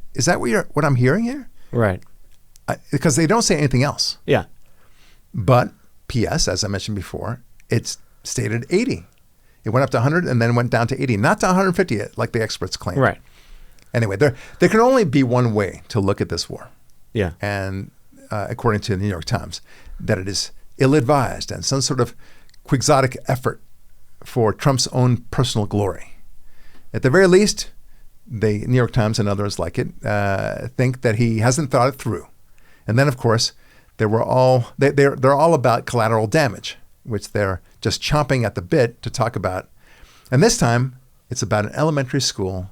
what I'm hearing here? Right. Because they don't say anything else. Yeah. But P.S., as I mentioned before, it's stated 80. It went up to 100 and then went down to 80, not to 150 like the experts claim. Right. Anyway, there can only be one way to look at this war. Yeah. And according to the New York Times, that it is ill-advised and some sort of quixotic effort for Trump's own personal glory. At the very least, the New York Times and others like it think that he hasn't thought it through. And then, of course, they're all about collateral damage, which they're just chomping at the bit to talk about. And this time, it's about an elementary school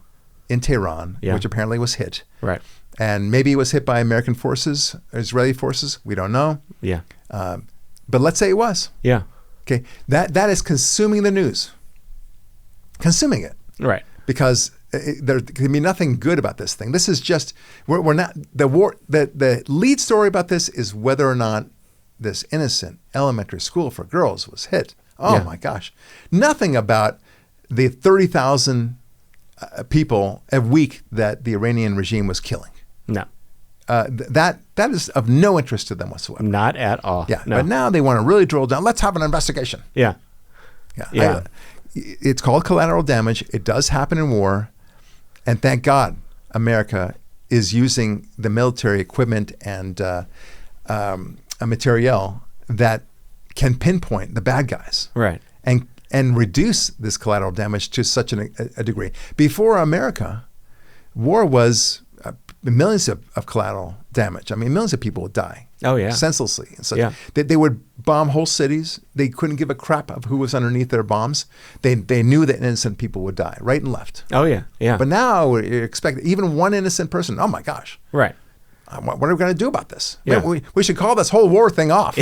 in Tehran, which apparently was hit. Right. And maybe it was hit by American forces, Israeli forces. We don't know. Yeah. But let's say it was. Yeah. Okay. That is consuming the news. Consuming it. Right. Because there can be nothing good about this thing. This is just we're not the war. The lead story about this is whether or not this innocent elementary school for girls was hit. Oh my gosh! Nothing about the 30,000 people a week that the Iranian regime was killing. No. That is of no interest to them whatsoever. Not at all. Yeah. No. But now they want to really drill down. Let's have an investigation. Yeah. Yeah. It's called collateral damage. It does happen in war. And thank God America is using the military equipment and a materiel that can pinpoint the bad guys. Right. And reduce this collateral damage to such a degree. Before America, war was millions of collateral damage. I mean, millions of people would die. Oh, yeah. Senselessly. And so yeah. They would bomb whole cities. They couldn't give a crap of who was underneath their bombs. They knew that innocent people would die, right and left. Oh, yeah. Yeah. But now you expect even one innocent person, oh my gosh. Right. What are we going to do about this? Yeah. We should call this whole war thing off.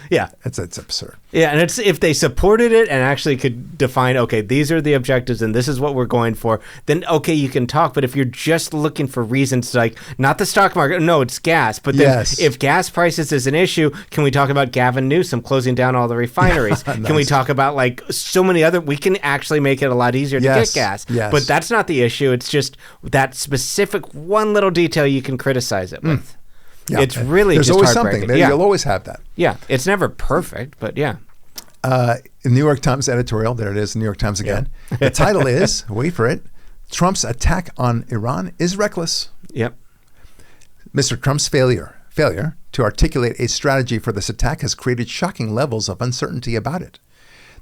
Yeah. It's absurd. Yeah, and it's if they supported it and actually could define, okay, these are the objectives and this is what we're going for, then okay, you can talk. But if you're just looking for reasons, like not the stock market, no, it's gas. But then if gas prices is an issue, can we talk about Gavin Newsom closing down all the refineries? Nice. Can we talk about like so many other? We can actually make it a lot easier to get gas. Yes. But that's not the issue. It's just that specific one little detail you can criticize it with. Yeah. It's really there's just always something. You'll always have that. Yeah, it's never perfect, but yeah. New York Times editorial, there it is, New York Times again. Yeah. The title is, wait for it, Trump's attack on Iran is reckless. Yep. Mr. Trump's failure to articulate a strategy for this attack has created shocking levels of uncertainty about it.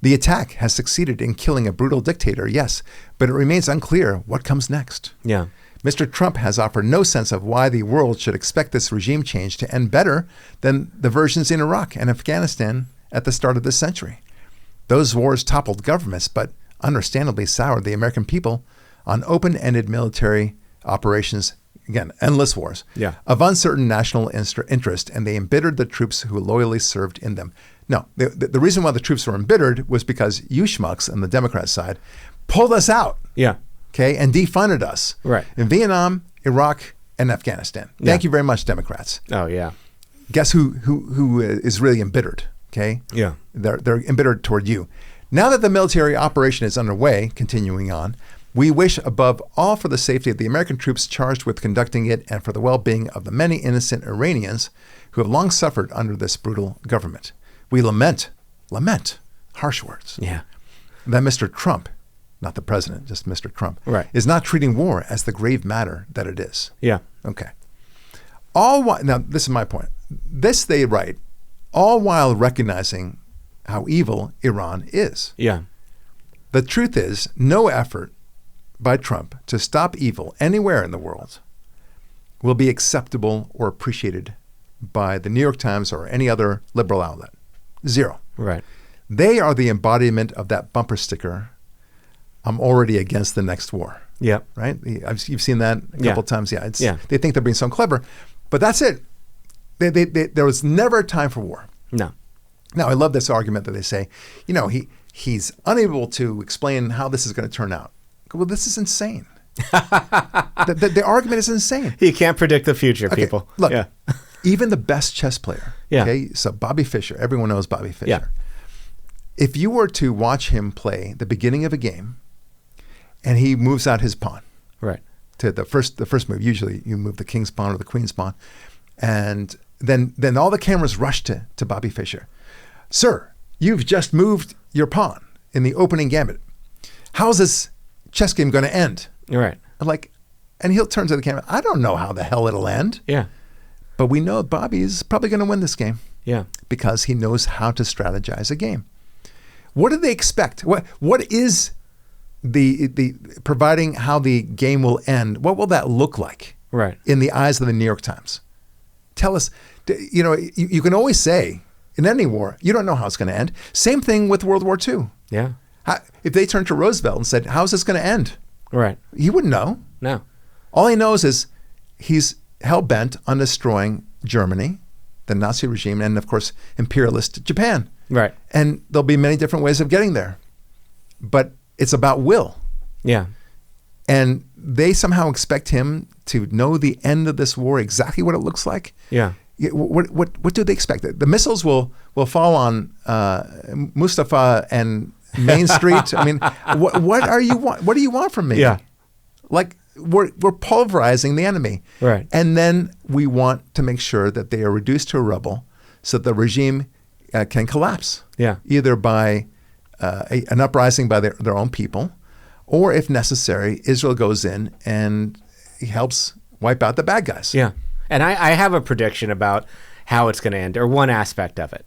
The attack has succeeded in killing a brutal dictator, yes, but it remains unclear what comes next. Yeah. Mr. Trump has offered no sense of why the world should expect this regime change to end better than the versions in Iraq and Afghanistan at the start of this century. Those wars toppled governments, but understandably soured the American people on open-ended military operations, again, endless wars, of uncertain national interest, and they embittered the troops who loyally served in them. No, the reason why the troops were embittered was because you schmucks on the Democrat side pulled us out. Yeah. Okay, and defunded us. Right. In Vietnam, Iraq, and Afghanistan. Thank you very much, Democrats. Oh, yeah. Guess who is really embittered, okay? Yeah. They're embittered toward you. Now that the military operation is underway, continuing on, we wish above all for the safety of the American troops charged with conducting it and for the well-being of the many innocent Iranians who have long suffered under this brutal government. We lament, harsh words, that Mr. Trump, not the president, just Mr. Trump, is not treating war as the grave matter that it is. Yeah. Okay. Now, this is my point. This they write, all while recognizing how evil Iran is. Yeah. The truth is, no effort by Trump to stop evil anywhere in the world will be acceptable or appreciated by the New York Times or any other liberal outlet. Zero. Right. They are the embodiment of that bumper sticker, I'm already against the next war. Yeah. Right? You've seen that a couple times. Yeah. They think they're being so clever, but that's it. There was never a time for war. No. Now, I love this argument that they say, he's unable to explain how this is going to turn out. Well, this is insane. the argument is insane. You can't predict the future, people. Look, even the best chess player, okay, so Bobby Fischer, everyone knows Bobby Fischer. Yeah. If you were to watch him play the beginning of a game and he moves out his pawn, right, to the first move, usually you move the king's pawn or the queen's pawn, And then all the cameras rush to Bobby Fischer. Sir, you've just moved your pawn in the opening gambit. How's this chess game going to end? Right. And he'll turn to the camera. I don't know how the hell it'll end. Yeah. But we know Bobby is probably going to win this game. Yeah. Because he knows how to strategize a game. What do they expect? What is the providing how the game will end? What will that look like? Right. In the eyes of the New York Times? Tell us. You can always say in any war, you don't know how it's going to end. Same thing with World War II. Yeah. If they turned to Roosevelt and said, how's this going to end? Right. He wouldn't know. No. All he knows is he's hell-bent on destroying Germany, the Nazi regime, and of course, imperialist Japan. Right. And there'll be many different ways of getting there. But it's about will. Yeah. And they somehow expect him to know the end of this war, exactly what it looks like. Yeah. What do they expect? The missiles will fall on Mustafa and Main Street. I mean, what do you want from me? Yeah. We're pulverizing the enemy. Right. And then we want to make sure that they are reduced to rubble so that the regime can collapse. Yeah. Either by an uprising by their own people, or if necessary, Israel goes in and helps wipe out the bad guys. Yeah. And I have a prediction about how it's going to end, or one aspect of it.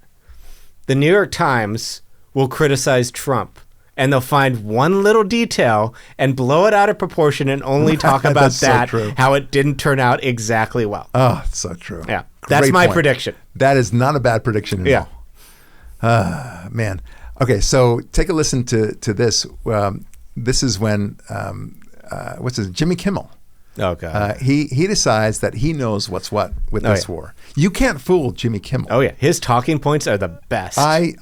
The New York Times will criticize Trump, and they'll find one little detail and blow it out of proportion and only talk about that, so how it didn't turn out exactly well. Oh, it's so true. Yeah. That's Great my point. prediction. That is not a bad prediction at all. Man. Okay, so take a listen to this. This is when, Jimmy Kimmel. Oh, God. He decides that he knows what's what with this war. You can't fool Jimmy Kimmel. Oh, yeah. His talking points are the best. I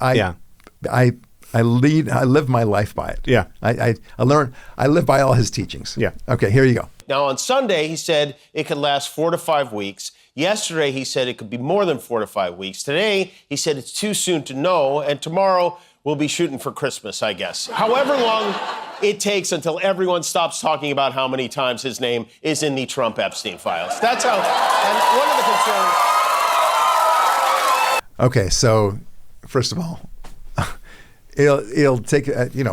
live my life by it. Yeah. I live by all his teachings. Yeah. Okay, here you go. Now, on Sunday, he said it could last 4 to 5 weeks. Yesterday, he said it could be more than 4 to 5 weeks. Today, he said it's too soon to know. And tomorrow, we'll be shooting for Christmas, I guess. However long it takes until everyone stops talking about how many times his name is in the Trump Epstein files. That's how, and one of the concerns. Okay, so first of all, it'll take,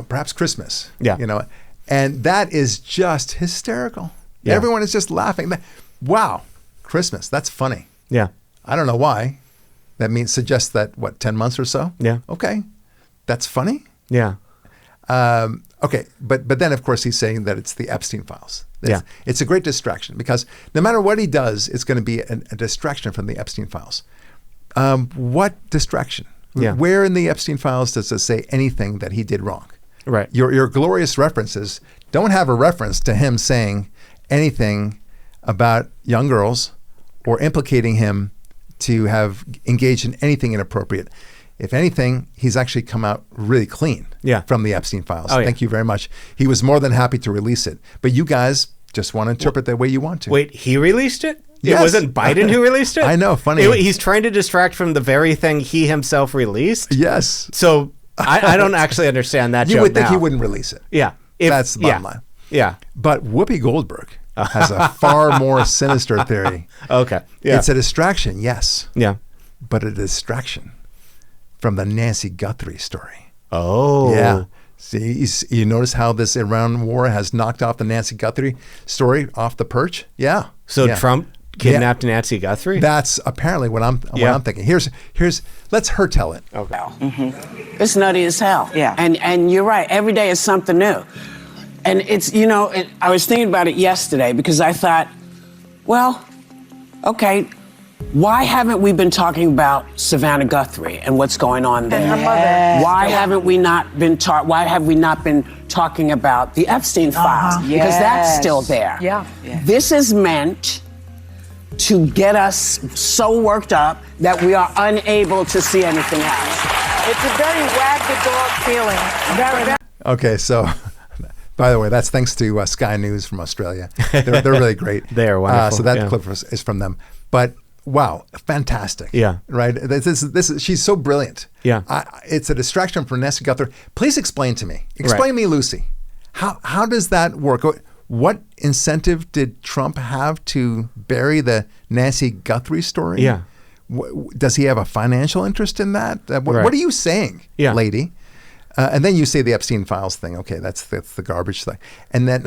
perhaps Christmas. Yeah. And that is just hysterical. Yeah. Everyone is just laughing. Wow, Christmas, that's funny. Yeah. I don't know why. That suggests that, 10 months or so? Yeah. Okay, that's funny? Yeah. Okay, but then, of course, he's saying that it's the Epstein files. It's a great distraction because no matter what he does, it's going to be a distraction from the Epstein files. What distraction? Yeah. Where in the Epstein files does it say anything that he did wrong? Right. Your glorious references don't have a reference to him saying anything about young girls or implicating him to have engaged in anything inappropriate. If anything, he's actually come out really clean from the Epstein files. Oh, yeah. Thank you very much. He was more than happy to release it. But you guys just want to interpret the way you want to. Wait, he released it? Yes. It wasn't Biden who released it? I know, funny. He's trying to distract from the very thing he himself released? Yes. So I don't actually understand that joke You would think now. he wouldn't release it. Yeah. That's the bottom line. Yeah. But Whoopi Goldberg has a far more sinister theory. Okay. Yeah. It's a distraction, yes. Yeah. But a distraction from the Nancy Guthrie story. Oh. Yeah. See, you notice how this Iran war has knocked off the Nancy Guthrie story off the perch? Yeah. So Trump kidnapped Nancy Guthrie? That's apparently what I'm thinking. Here's let's her tell it. Okay. Mm-hmm. It's nutty as hell. Yeah. And you're right. Every day is something new. And it's, I was thinking about it yesterday because I thought, well, okay, why haven't we been talking about Savannah Guthrie and what's going on there? And her mother. Why have we not been talking about the Epstein files? Because that's still there. Yeah. This is meant to get us so worked up that we are unable to see anything else. It's a very wag the dog feeling. Very. Okay, so by the way, that's thanks to Sky News from Australia. They're really great. They're wonderful. So that clip is from them. But wow, fantastic. Yeah. Right. She's so brilliant. Yeah. It's a distraction for Nancy Guthrie. Please explain to me. Explain me, Lucy. How does that work? what incentive did Trump have to bury the Nancy Guthrie story? Yeah. Does he have a financial interest in that? What are you saying, lady? And then you say the Epstein Files thing. Okay, that's the garbage thing. And then,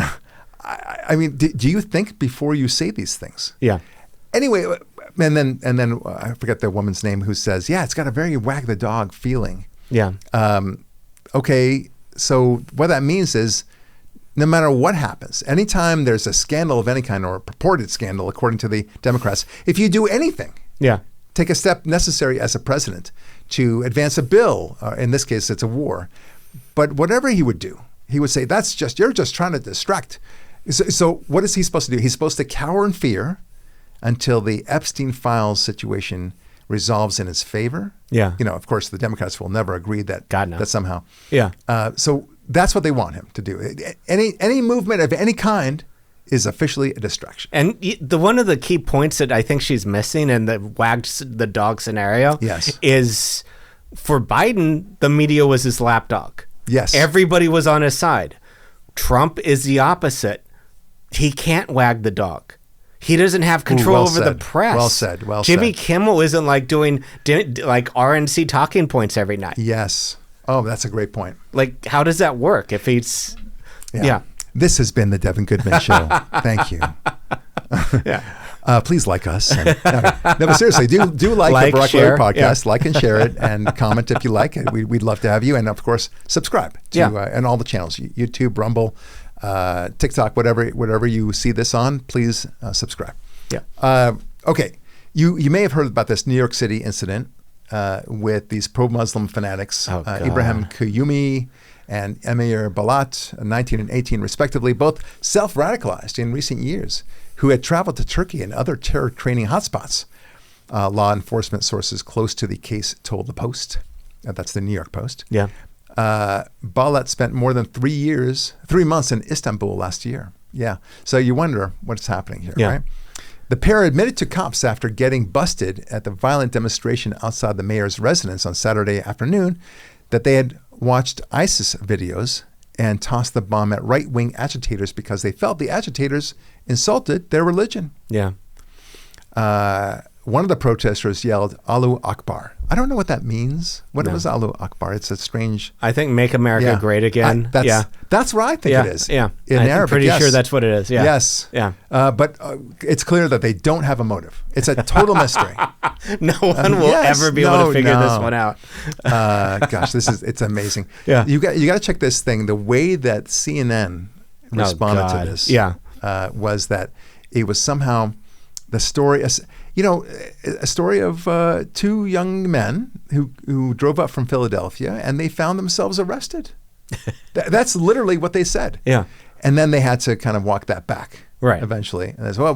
I mean, do you think before you say these things? Yeah. Anyway, and then I forget the woman's name who says, yeah, it's got a very wag the dog feeling. Yeah. Okay, so what that means is no matter what happens, anytime there's a scandal of any kind or a purported scandal, according to the Democrats, if you do anything, take a step necessary as a president to advance a bill, in this case, it's a war, but whatever he would do, he would say, you're just trying to distract. So what is he supposed to do? He's supposed to cower in fear until the Epstein Files situation resolves in his favor. Yeah. Of course, the Democrats will never agree that that somehow. Yeah. So that's what they want him to do. Any movement of any kind is officially a distraction. And one of the key points that I think she's missing in the wagged the dog scenario is for Biden, the media was his lapdog. Yes. Everybody was on his side. Trump is the opposite. He can't wag the dog. He doesn't have control over the press. Well said. Well Jimmy said. Kimmel isn't like doing like RNC talking points every night. Yes. Oh, that's a great point. Like, how does that work if he's... Yeah. This has been the Devin Goodman Show. Thank you. Please like us. No, but seriously, do like the Barak Lurie podcast. Like and share it, and comment if you like it. We'd love to have you, and of course, subscribe to and all the channels: YouTube, Rumble, TikTok, whatever you see this on. Please subscribe. Yeah. Okay. You may have heard about this New York City incident with these pro-Muslim fanatics, Ibrahim Kayumi and Emir Balat, 19 and 18 respectively, both self-radicalized in recent years, who had traveled to Turkey and other terror training hotspots. Law enforcement sources close to the case told the Post. That's the New York Post. Yeah. Balat spent more than 3 months in Istanbul last year. Yeah. So you wonder what's happening here, right? The pair admitted to cops after getting busted at the violent demonstration outside the mayor's residence on Saturday afternoon that they had watched ISIS videos and tossed the bomb at right-wing agitators because they felt the agitators insulted their religion. Yeah. One of the protesters yelled, Allahu Akbar. I don't know what that means. What was Allahu Akbar? It's a strange... I think make America great again. That's what I think it is. Yeah. In Arabic, I'm pretty sure that's what it is. Yeah. Yes. Yeah. But it's clear that they don't have a motive. It's a total mystery. No one will ever be able to figure this one out. Gosh, it's amazing. Yeah. You got to check this thing. The way that CNN responded to this was that it was somehow the story... a story of two young men who drove up from Philadelphia and they found themselves arrested. That's literally what they said. Yeah. And then they had to kind of walk that back. Right. Eventually. And they said, well,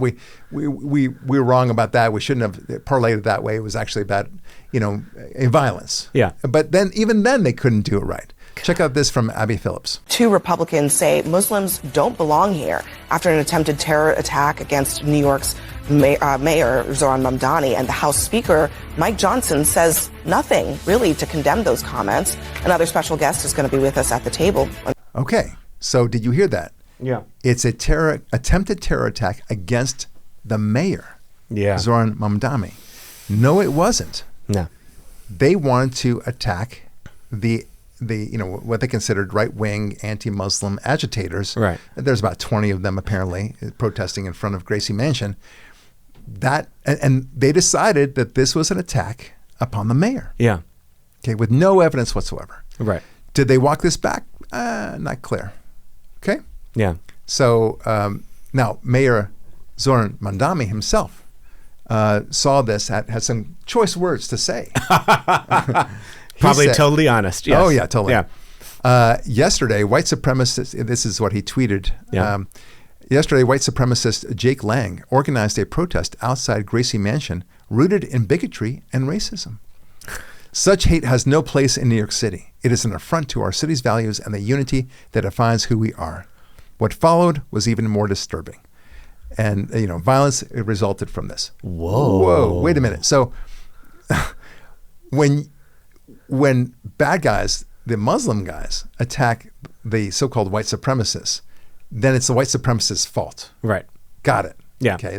we were wrong about that. We shouldn't have parlayed it that way. It was actually about, violence. Yeah. But even then they couldn't do it right. Check out this from Abby Phillips. Two Republicans say Muslims don't belong here after an attempted terror attack against New York's Mayor Zoran Mamdani, and the House Speaker Mike Johnson says nothing really to condemn those comments. Another special guest is going to be with us at the table. Okay, so did you hear that? Yeah. It's a attempted terror attack against the mayor, Zoran Mamdani. No, it wasn't. No. They wanted to attack the what they considered right-wing anti-Muslim agitators. Right. There's about 20 of them apparently protesting in front of Gracie Mansion. And they decided that this was an attack upon the mayor. Yeah. Okay, with no evidence whatsoever. Right. Did they walk this back? Not clear. Okay. Yeah. So now Mayor Zoran Mamdani himself saw this, had some choice words to say. Probably totally honest. Yes. Oh, yeah, totally. Yeah. Yesterday, white supremacist, this is what he tweeted. Yeah. Yesterday, white supremacist Jake Lang organized a protest outside Gracie Mansion rooted in bigotry and racism. Such hate has no place in New York City. It is an affront to our city's values and the unity that defines who we are. What followed was even more disturbing. And, violence resulted from this. Whoa. Wait a minute. So when bad guys, the Muslim guys, attack the so-called white supremacists, then it's the white supremacist's fault. Right. Got it. Yeah. Okay.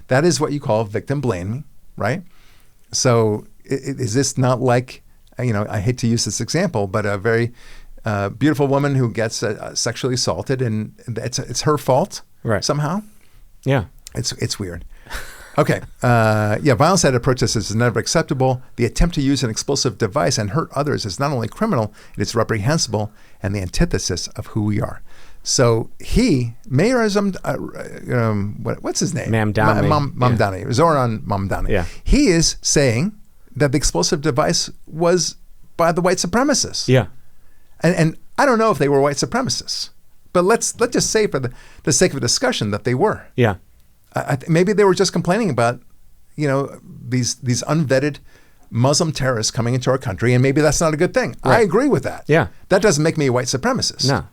That is what you call victim blaming, right? So is this not like, I hate to use this example, but a very beautiful woman who gets sexually assaulted and it's her fault somehow? Yeah. It's weird. Okay. Violence at a protest is never acceptable. The attempt to use an explosive device and hurt others is not only criminal, it is reprehensible and the antithesis of who we are. So Mayor what's his name? Mamdani. Zoran Mamdani. Yeah. He is saying that the explosive device was by the white supremacists. Yeah. And I don't know if they were white supremacists, but let's just say for the sake of a discussion that they were. Yeah. Maybe they were just complaining about, these unvetted Muslim terrorists coming into our country, and maybe that's not a good thing. Right. I agree with that. Yeah. That doesn't make me a white supremacist. No.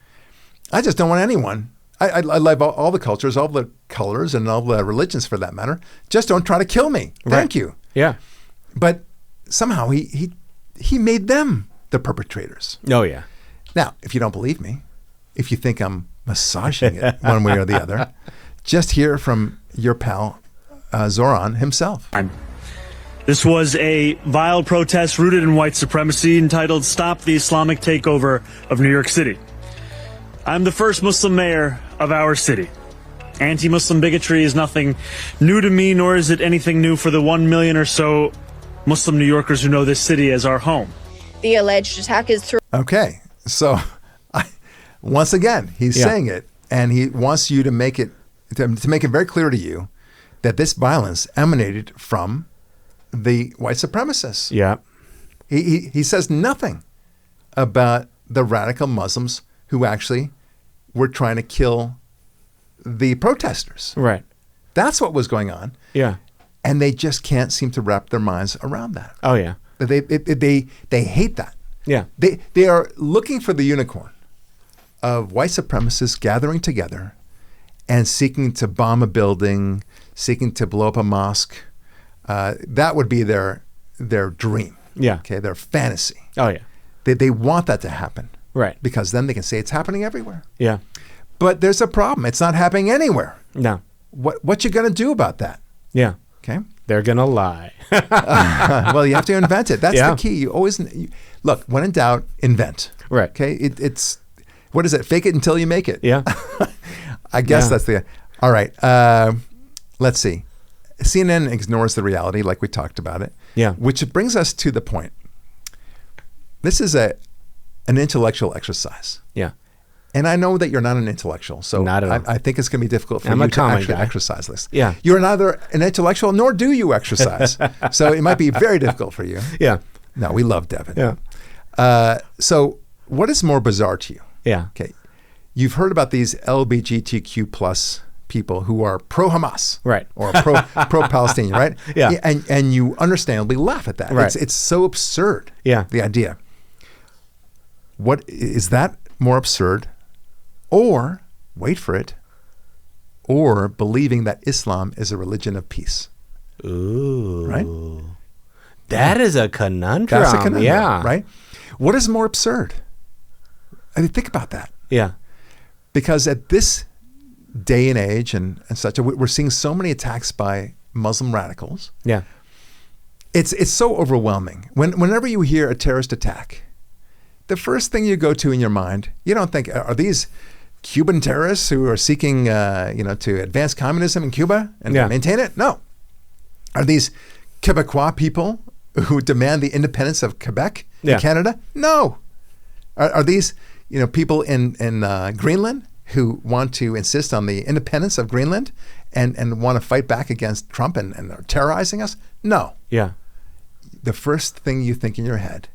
I just don't want anyone. I love all the cultures, all the colors, and all the religions for that matter. Just don't try to kill me. Thank you. Yeah. But somehow he made them the perpetrators. Oh, yeah. Now, if you don't believe me, if you think I'm massaging it one way or the other, just hear from your pal, Zoran himself. This was a vile protest rooted in white supremacy entitled Stop the Islamic Takeover of New York City. I'm the first Muslim mayor of our city. Anti-Muslim bigotry is nothing new to me, nor is it anything new for the 1 million or so Muslim New Yorkers who know this city as our home. The alleged attack is through. Okay, so once again, he's saying it, and he wants you to make it very clear to you that this violence emanated from the white supremacists. Yeah. He says nothing about the radical Muslims who actually were trying to kill the protesters. Right. That's what was going on. Yeah. And they just can't seem to wrap their minds around that. Oh, yeah. They hate that. Yeah. They are looking for the unicorn of white supremacists gathering together and seeking to bomb a building, seeking to blow up a mosque. That would be their dream. Yeah. Okay, their fantasy. Oh, yeah. They want that to happen. Right. Because then they can say it's happening everywhere. Yeah. But there's a problem. It's not happening anywhere. No. What you going to do about that? Yeah. Okay. They're going to lie. Well, you have to invent it. That's Yeah. the key. You always look, when in doubt, invent. Right. Okay. It's what is it? Fake it until you make it. Yeah. I guess that's the. All right. Let's see. CNN ignores the reality, like we talked about it. Yeah. Which brings us to the point. This is an intellectual exercise. Yeah. And I know that you're not an intellectual, so Not at all. I think it's going to be difficult for I'm you a to common actually guy. exercise this. Yeah. You're neither an intellectual nor do you exercise. So it might be very difficult for you. Yeah. No, we love Devin. Yeah. So what is more bizarre to you? Yeah. Okay. You've heard about these LGBTQ plus people who are pro-Hamas. Right. Or pro-Palestinian, right? Yeah. And you understandably laugh at that. Right. It's so absurd. Yeah. The idea. What is that more absurd? Or, wait for it, or believing that Islam is a religion of peace. Ooh. Right? That is a conundrum. That's a conundrum, yeah. right? What is more absurd? I mean, think about that. Yeah. Because at this day and age and such, we're seeing so many attacks by Muslim radicals. Yeah. It's so overwhelming. Whenever you hear a terrorist attack, the first thing you go to in your mind, you don't think, are these Cuban terrorists who are seeking, to advance communism in Cuba and maintain it? No. Are these Quebecois people who demand the independence of Quebec in Canada? No. Are these, people in Greenland who want to insist on the independence of Greenland and want to fight back against Trump and are terrorizing us? No. Yeah. The first thing you think in your head,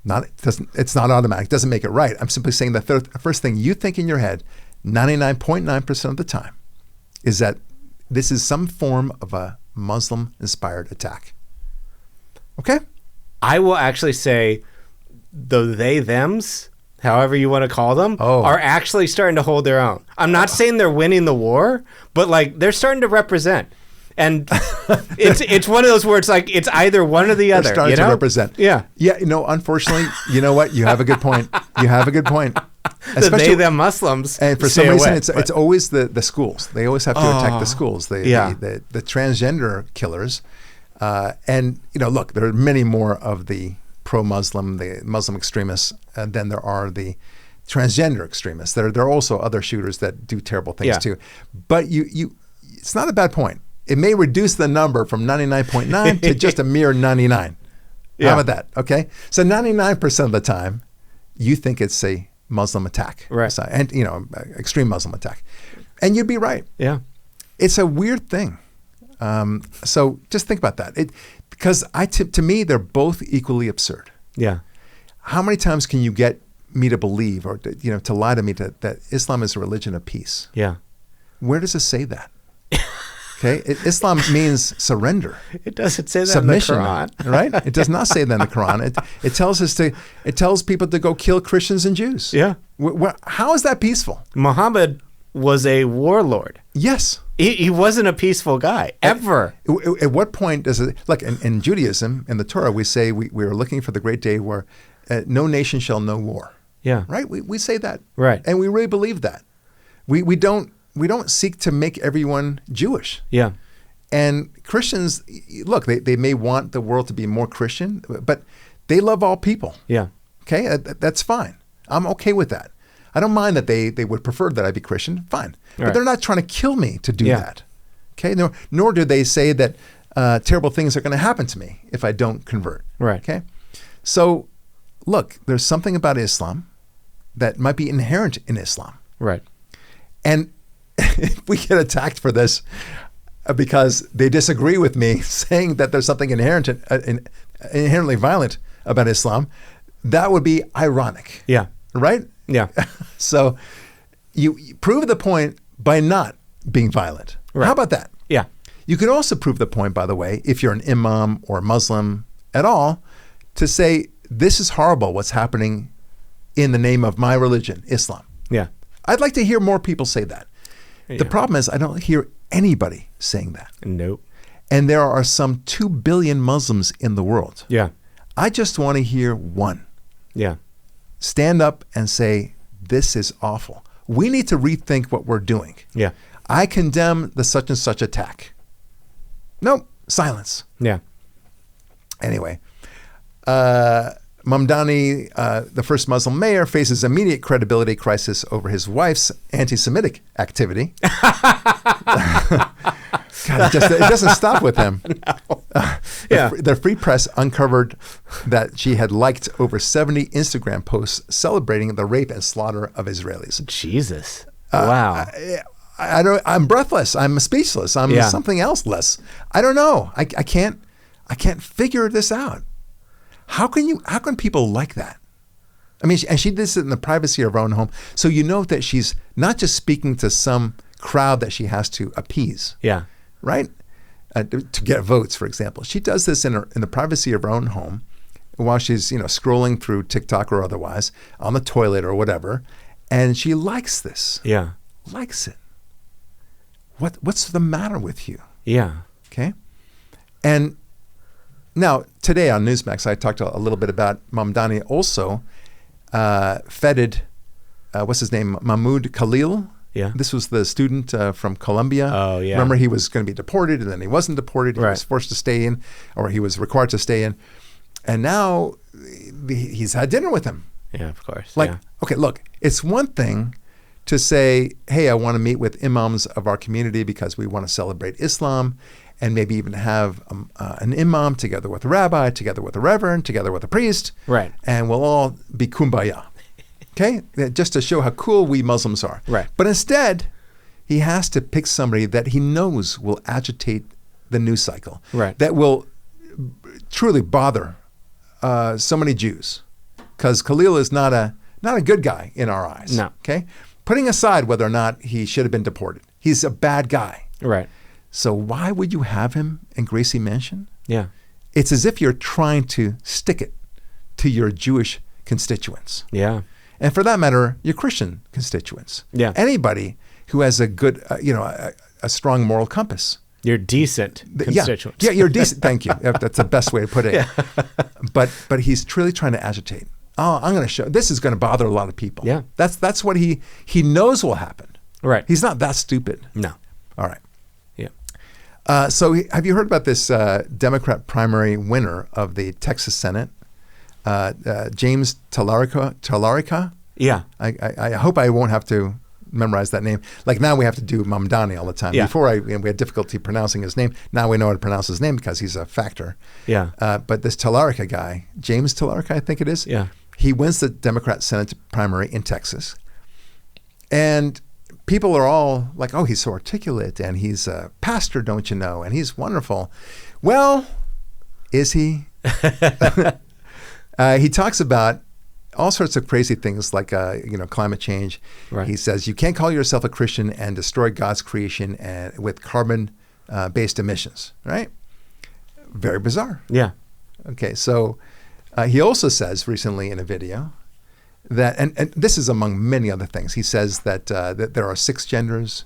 it's not automatic, it doesn't make it right. I'm simply saying the first thing you think in your head, 99.9% of the time, is that this is some form of a Muslim-inspired attack. Okay? I will actually say the they-thems, however you want to call them, are actually starting to hold their own. I'm not saying they're winning the war, but they're starting to represent. And it's one of those where it's it's either one or the other. They're starting to represent. Yeah. Yeah. Unfortunately, you know what? You have a good point. You have a good point. Especially the Muslims. And for some reason, it's always the schools. They always have to attack the schools. The transgender killers. And, look, there are many more of the pro-Muslim, the Muslim extremists, than there are the transgender extremists. There are also other shooters that do terrible things too. But it's not a bad point. It may reduce the number from 99.9 to just a mere 99. How about that? Okay. So 99% of the time, you think it's a Muslim attack. Right. So, and, extreme Muslim attack. And you'd be right. Yeah. It's a weird thing. So just think about that. Because to me, they're both equally absurd. Yeah. How many times can you get me to believe or to lie to me that Islam is a religion of peace? Yeah. Where does it say that? Okay, Islam means surrender. It doesn't say that submission, in the Quran, right? It does not say that in the Quran. It tells people to go kill Christians and Jews. Yeah. How is that peaceful? Muhammad was a warlord. Yes. He wasn't a peaceful guy, ever. At what point does it, like in Judaism, in the Torah, we say we are looking for the great day where no nation shall know war. Yeah. Right? We say that. Right. And we really believe that. We don't seek to make everyone Jewish. Yeah. And Christians, look, they may want the world to be more Christian, but they love all people. Yeah. Okay? That's fine. I'm okay with that. I don't mind that they would prefer that I be Christian. Fine. But they're not trying to kill me to do that. Okay? Nor do they say that terrible things are going to happen to me if I don't convert. Right. Okay? So, look, there's something about Islam that might be inherent in Islam. Right. And if we get attacked for this because they disagree with me saying that there's something inherently violent about Islam, that would be ironic. Yeah. Right? Yeah. So you prove the point by not being violent. Right. How about that? Yeah. You could also prove the point, by the way, if you're an imam or Muslim at all, to say, this is horrible what's happening in the name of my religion, Islam. Yeah. I'd like to hear more people say that. Yeah. The problem is I don't hear anybody saying that. Nope. And there are some 2 billion Muslims in the world. Yeah. I just want to hear one. Yeah. Stand up and say, this is awful. We need to rethink what we're doing. Yeah. I condemn the such and such attack. Nope. Silence. Yeah. Anyway, Mamdani, the first Muslim mayor, faces immediate credibility crisis over his wife's anti-Semitic activity. God, it doesn't stop with him. No. The Free Press uncovered that she had liked over 70 Instagram posts celebrating the rape and slaughter of Israelis. Jesus. Wow. I'm breathless. I'm speechless. I'm something else less. I don't know. I can't figure this out. How can people like that? I mean, and she did this in the privacy of her own home. So you know that she's not just speaking to some crowd that she has to appease. Yeah. Right? To get votes, for example. She does this in the privacy of her own home while she's, scrolling through TikTok or otherwise on the toilet or whatever. And she likes this. Yeah. Likes it. What's the matter with you? Yeah. Okay. And now, today on Newsmax, I talked a little bit about Mamdani also feted, what's his name, Mahmoud Khalil. Yeah. This was the student from Colombia. Oh, yeah. Remember, he was going to be deported, and then he wasn't deported. He was forced to stay in, or he was required to stay in. And now he's had dinner with him. Yeah, of course. Okay, look, it's one thing to say, hey, I want to meet with imams of our community because we want to celebrate Islam, and maybe even have an imam together with a rabbi, together with a reverend, together with a priest. Right. And we'll all be kumbaya. Okay? Just to show how cool we Muslims are. Right. But instead, he has to pick somebody that he knows will agitate the news cycle. Right. That will truly bother so many Jews. Because Khalil is not a good guy in our eyes. No. Okay? Putting aside whether or not he should have been deported. He's a bad guy. Right. So why would you have him in Gracie Mansion? Yeah. It's as if you're trying to stick it to your Jewish constituents. Yeah. And for that matter, your Christian constituents. Yeah. Anybody who has a good, a strong moral compass. You're decent constituents. Yeah, you're decent. Thank you. That's the best way to put it. Yeah. But he's truly trying to agitate. oh, I'm going to show, this is going to bother a lot of people. Yeah. That's what he knows will happen. Right. He's not that stupid. No. All right. Yeah. So have you heard about this Democrat primary winner of the Texas Senate, James Talarica? Yeah. I hope I won't have to memorize that name. Like now we have to do Mamdani all the time. Yeah. Before we had difficulty pronouncing his name. Now we know how to pronounce his name because he's a factor. Yeah. But this Talarica guy, James Talarica, I think it is. Yeah. He wins the Democrat Senate primary in Texas. And people are all like, oh, he's so articulate and he's a pastor, don't you know? And he's wonderful. Well, is he? He talks about all sorts of crazy things like, climate change. Right. He says you can't call yourself a Christian and destroy God's creation with carbon-based emissions, right? Very bizarre. Yeah. Okay, so he also says recently in a video that, and this is among many other things, he says that there are 6 genders.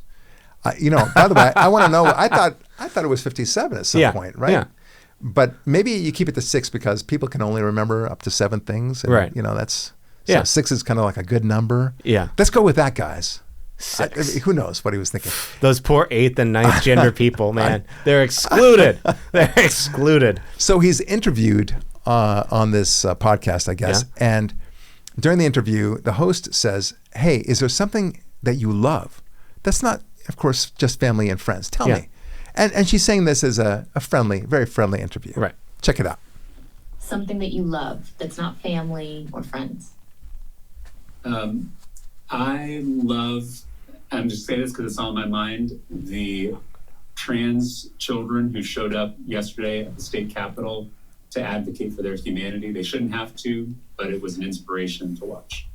By the way, I want to know, I thought it was 57 at some point, right? Yeah. But maybe you keep it to 6 because people can only remember up to 7 things. And, right. That's 6 is kind of like a good number. Yeah. Let's go with that, guys. 6. Who knows what he was thinking? Those poor 8th and 9th gender people, man. They're excluded. They're excluded. So he's interviewed on this podcast, I guess. Yeah. And during the interview, the host says, hey, is there something that you love? That's not, of course, just family and friends. Tell me. And she's saying this as a friendly, very friendly interview. Right. Check it out. Something that you love that's not family or friends. I love, I'm just saying this because it's on my mind, the trans children who showed up yesterday at the state capitol to advocate for their humanity. They shouldn't have to, but it was an inspiration to watch.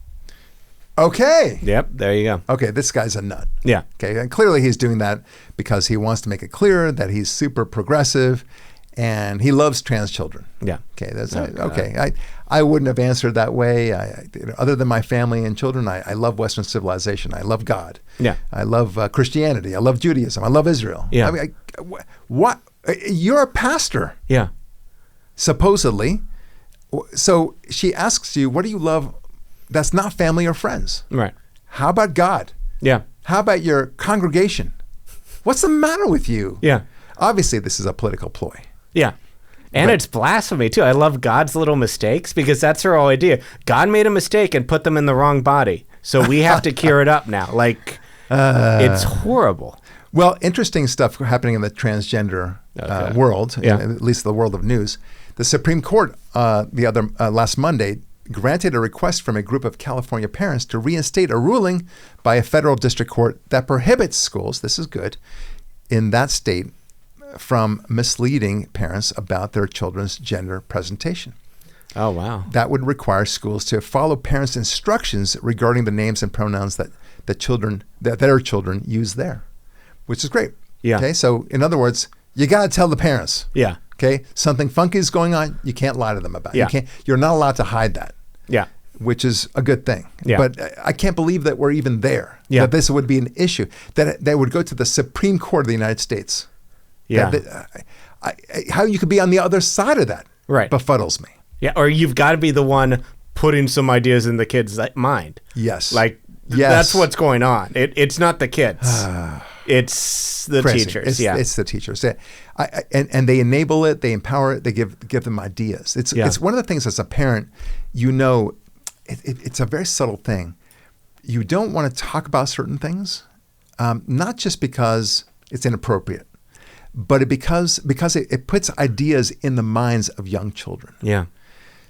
Okay. Yep, there you go. Okay, this guy's a nut. Yeah. Okay, and clearly he's doing that because he wants to make it clear that he's super progressive and he loves trans children. Yeah. Okay, that's okay. I wouldn't have answered that way. Other than my family and children, I love Western civilization. I love God. Yeah. I love Christianity. I love Judaism. I love Israel. Yeah. I mean, what? You're a pastor. Yeah. Supposedly. So she asks you, what do you love that's not family or friends? Right. How about God? Yeah. How about your congregation? What's the matter with you? Yeah. Obviously, this is a political ploy. Yeah. And it's blasphemy, too. I love God's little mistakes because that's her whole idea. God made a mistake and put them in the wrong body. So we have to cure it up now. Like, it's horrible. Well, interesting stuff happening in the transgender world, at least the world of news. The Supreme Court last Monday granted a request from a group of California parents to reinstate a ruling by a federal district court that prohibits schools, this is good, in that state from misleading parents about their children's gender presentation. Oh, wow. That would require schools to follow parents' instructions regarding the names and pronouns that their children use there, which is great. Yeah. Okay, so in other words, you got to tell the parents. Yeah. Okay, something funky is going on. You can't lie to them about it. Yeah. You're not allowed to hide that. Yeah. Which is a good thing. Yeah. But I can't believe that we're even there. Yeah. That this would be an issue. That would go to the Supreme Court of the United States. Yeah. How you could be on the other side of that befuddles me. Yeah. Or you've got to be the one putting some ideas in the kid's mind. Yes. Like, that's what's going on. It's not the kids. It's the teachers. It's the teachers. And they enable it. They empower it. They give them ideas. It's one of the things as a parent, it's a very subtle thing. You don't want to talk about certain things, not just because it's inappropriate, but because it puts ideas in the minds of young children. Yeah.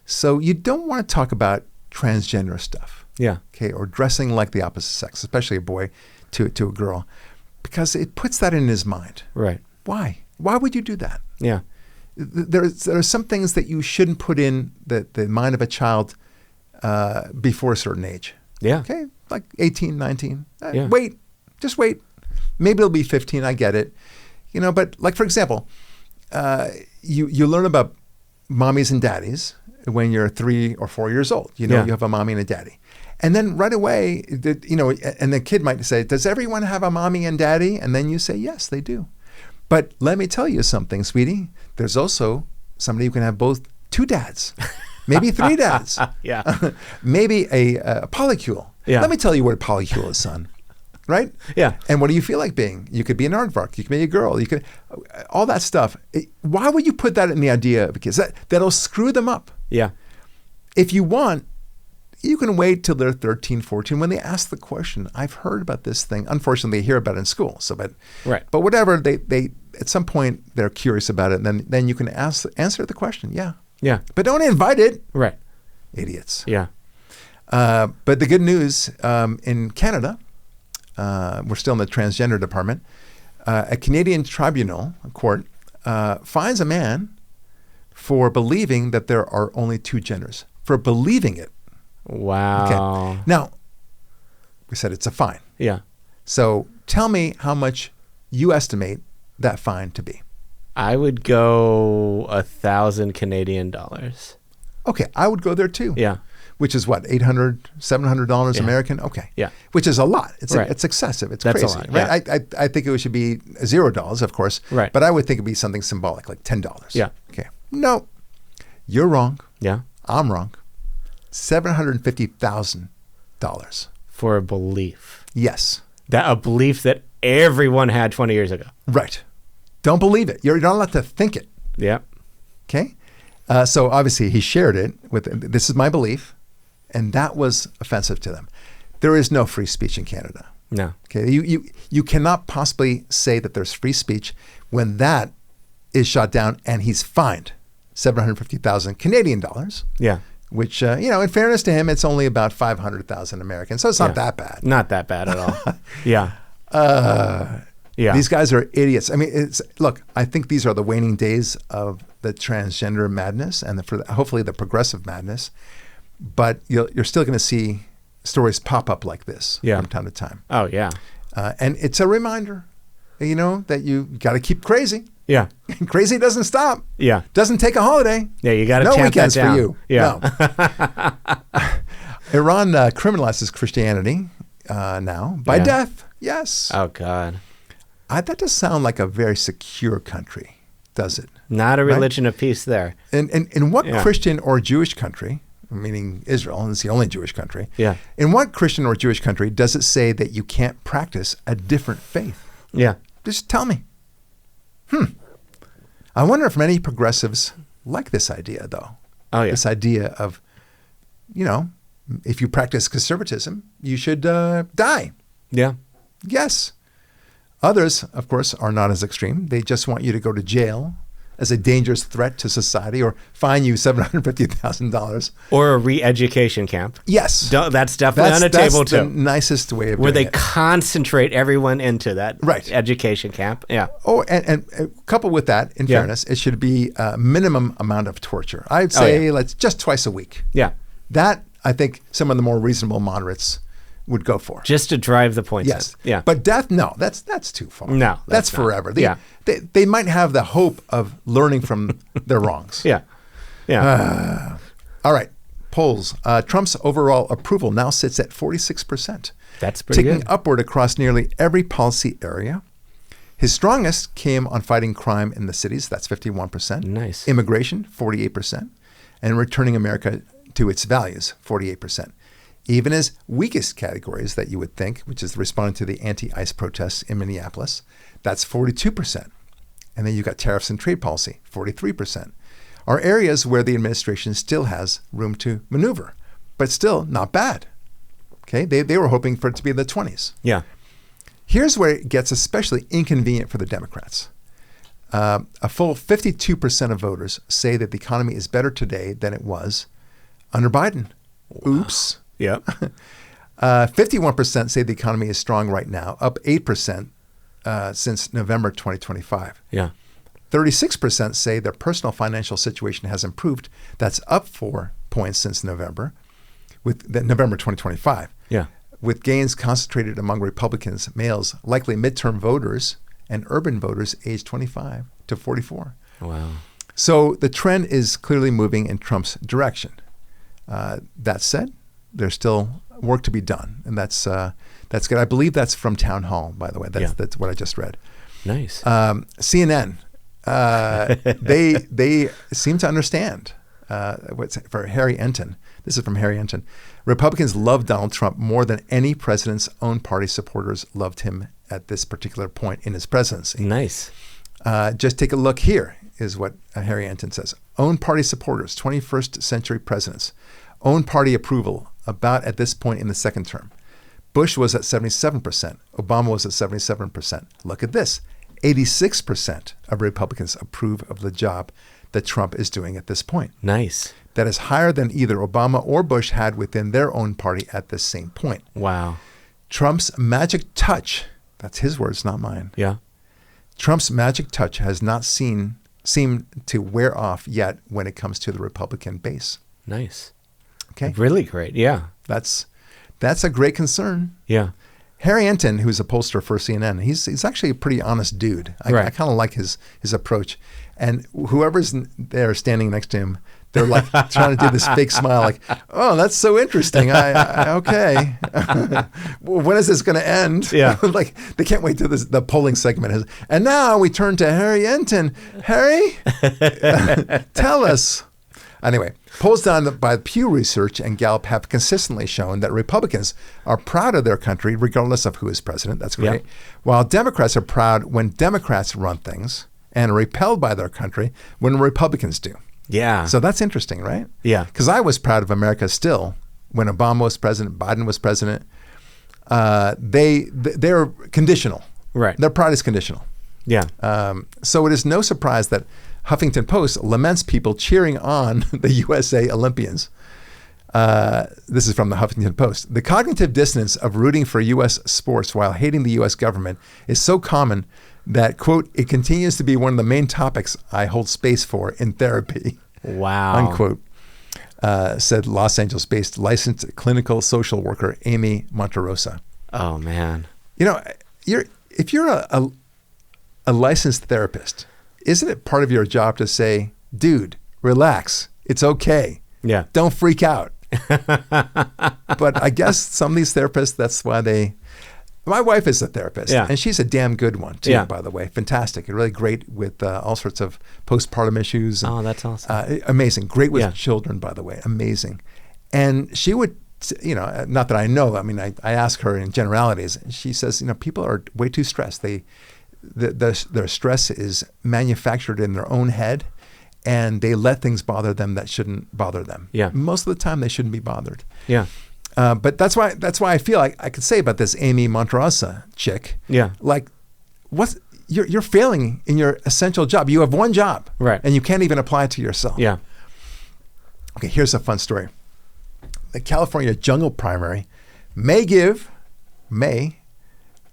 So you don't want to talk about transgender stuff. Yeah. Okay. Or dressing like the opposite sex, especially a boy to a girl, because it puts that in his mind. Right. Why? Why would you do that? Yeah. There are some things that you shouldn't put in the mind of a child before a certain age. Yeah. Okay. Like 18, 19. Yeah. Wait. Just wait. Maybe it'll be 15. I get it. But like, for example, you learn about mommies and daddies when you're 3 or 4 years old. You have a mommy and a daddy. And then right away, and the kid might say, does everyone have a mommy and daddy? And then you say, yes, they do. But let me tell you something, sweetie. There's also somebody who can have two dads. Maybe 3 dads. Yeah. Maybe a polycule. Yeah. Let me tell you what a polycule is, son. Right? Yeah. And what do you feel like being? You could be an aardvark. You could be a girl. You could, all that stuff. Why would you put that in the idea? Because that'll screw them up. Yeah. If you want, you can wait till they're 13, 14 when they ask the question. I've heard about this thing. Unfortunately, they hear about it in school. So, but whatever, they at some point they're curious about it. And then you can answer the question. Yeah. Yeah. But don't invite it. Right. Idiots. Yeah. But the good news in Canada, we're still in the transgender department. A Canadian tribunal, a court, finds a man for believing that there are only 2 genders. For believing it. Wow. Okay. Now, we said it's a fine. Yeah. So tell me how much you estimate that fine to be. I would go 1,000 Canadian dollars. Okay, I would go there too. Yeah. Which is what, $800, $700 Yeah. American? Okay. Yeah. Which is a lot. It's Right. it's excessive. It's That's a crazy. lot, Right? yeah. I think it should be $0, of course. Right. But I would think it'd be something symbolic, like $10. Yeah. Okay. No, you're wrong. Yeah. I'm wrong. $750,000. For a belief. Yes. A belief that everyone had 20 years ago. Right. Don't believe it. You're not allowed to think it. Yeah. Okay. So obviously he shared it with, this is my belief, and that was offensive to them. There is no free speech in Canada. No. Okay. You cannot possibly say that there's free speech when that is shot down and he's fined 750,000 Canadian dollars. Yeah. Which, in fairness to him, it's only about 500,000 American. So it's not that bad. Not that bad at all. Yeah. Yeah. These guys are idiots. I mean, look, I think these are the waning days of the transgender madness and hopefully the progressive madness. But you're still going to see stories pop up like this from time to time. Oh, yeah. And it's a reminder, that you got to keep crazy. Yeah. Crazy doesn't stop. Yeah. Doesn't take a holiday. Yeah, you got to no tamp weekends that down. for you. Yeah. No. Iran criminalizes Christianity now by death. Yes. Oh, God. That does sound like a very secure country, does it? Not a religion of peace there. In what Christian or Jewish country, meaning Israel, and it's the only Jewish country, in what Christian or Jewish country does it say that you can't practice a different faith? Yeah. Just tell me. I wonder if many progressives like this idea, though. Oh, yeah. This idea of, if you practice conservatism, you should die. Yeah. Yes. Others, of course, are not as extreme. They just want you to go to jail as a dangerous threat to society or fine you $750,000. Or a re-education camp. Yes. That's definitely on the table, too. That's the nicest way of where doing they it. concentrate everyone into that education camp. Yeah. Oh, and coupled with that, in fairness, it should be a minimum amount of torture. I'd say let's just twice a week. Yeah. That, I think, some of the more reasonable moderates would go for. Just to drive the point. Yes. In. Yeah. But death, no, that's too far. No. That's forever. They might have the hope of learning from their wrongs. Yeah. Yeah. All right. Polls. Trump's overall approval now sits at 46%. That's pretty ticking good. upward across nearly every policy area. His strongest came on fighting crime in the cities. That's 51%. Nice. Immigration, 48%. And returning America to its values, 48%. Even his weakest categories that you would think, which is responding to the anti-ICE protests in Minneapolis, that's 42%. And then you've got tariffs and trade policy, 43%, are areas where the administration still has room to maneuver, but still not bad. Okay, they were hoping for it to be in the 20s. Yeah. Here's where it gets especially inconvenient for the Democrats. A full 52% of voters say that the economy is better today than it was under Biden. Oops. Yeah. 51% say the economy is strong right now, up 8% since November 2025. Yeah. 36% say their personal financial situation has improved. That's up 4 points since November 2025. Yeah. With gains concentrated among Republicans, males, likely midterm voters, and urban voters aged 25 to 44. Wow. So the trend is clearly moving in Trump's direction. That said, there's still work to be done, and that's good. I believe that's from Town Hall, by the way. That's what I just read. Nice. CNN, they seem to understand for Harry Enton. This is from Harry Enton. Republicans love Donald Trump more than any president's own party supporters loved him at this particular point in his presidency. Nice. Just take a look here, is what Harry Enton says. Own party supporters, 21st century presidents. Own party approval about at this point in the second term. Bush was at 77%. Obama was at 77%. Look at this. 86% of Republicans approve of the job that Trump is doing at this point. Nice. That is higher than either Obama or Bush had within their own party at this same point. Wow. Trump's magic touch, that's his words, not mine. Yeah. Trump's magic touch has not seemed to wear off yet when it comes to the Republican base. Nice. Okay. Really great. Yeah. That's a great concern. Yeah. Harry Enton, who's a pollster for CNN, he's actually a pretty honest dude. I kind of like his approach. And whoever's there standing next to him, they're like trying to do this fake smile, like, "Oh, that's so interesting. Okay, when is this going to end?" Yeah, like they can't wait till the polling segment is. And now we turn to Harry Enton. Harry, tell us. Anyway, polls done by Pew Research and Gallup have consistently shown that Republicans are proud of their country, regardless of who is president. That's great. Yeah. While Democrats are proud when Democrats run things, and repelled by their country when Republicans do. Yeah. So that's interesting, right? Yeah. Because I was proud of America still when Obama was president, Biden was president. They're conditional. Right. Their pride is conditional. Yeah. So it is no surprise that Huffington Post laments people cheering on the USA Olympians. This is from the Huffington Post. The cognitive dissonance of rooting for U.S. sports while hating the U.S. government is so common that, quote, it continues to be one of the main topics I hold space for in therapy. Wow. Unquote, said Los Angeles-based licensed clinical social worker Amy Monterosa. Oh, man. You know, if you're a licensed therapist, isn't it part of your job to say, dude, relax, it's okay. Yeah. Don't freak out. But I guess some of these therapists, that's why my wife is a therapist, and she's a damn good one too, by the way. Fantastic. Really great with all sorts of postpartum issues. And, that's awesome. Amazing. Great with children, by the way. Amazing. And she would, not that I know, I mean, I ask her in generalities, and she says, people are way too stressed. Their stress is manufactured in their own head, and they let things bother them that shouldn't bother them. Yeah. Most of the time, they shouldn't be bothered. Yeah. But that's why I feel like I could say about this Amy Monterosa chick. Yeah. Like, you're failing in your essential job. You have one job, right? And you can't even apply it to yourself. Yeah. Okay. Here's a fun story. The California jungle primary may give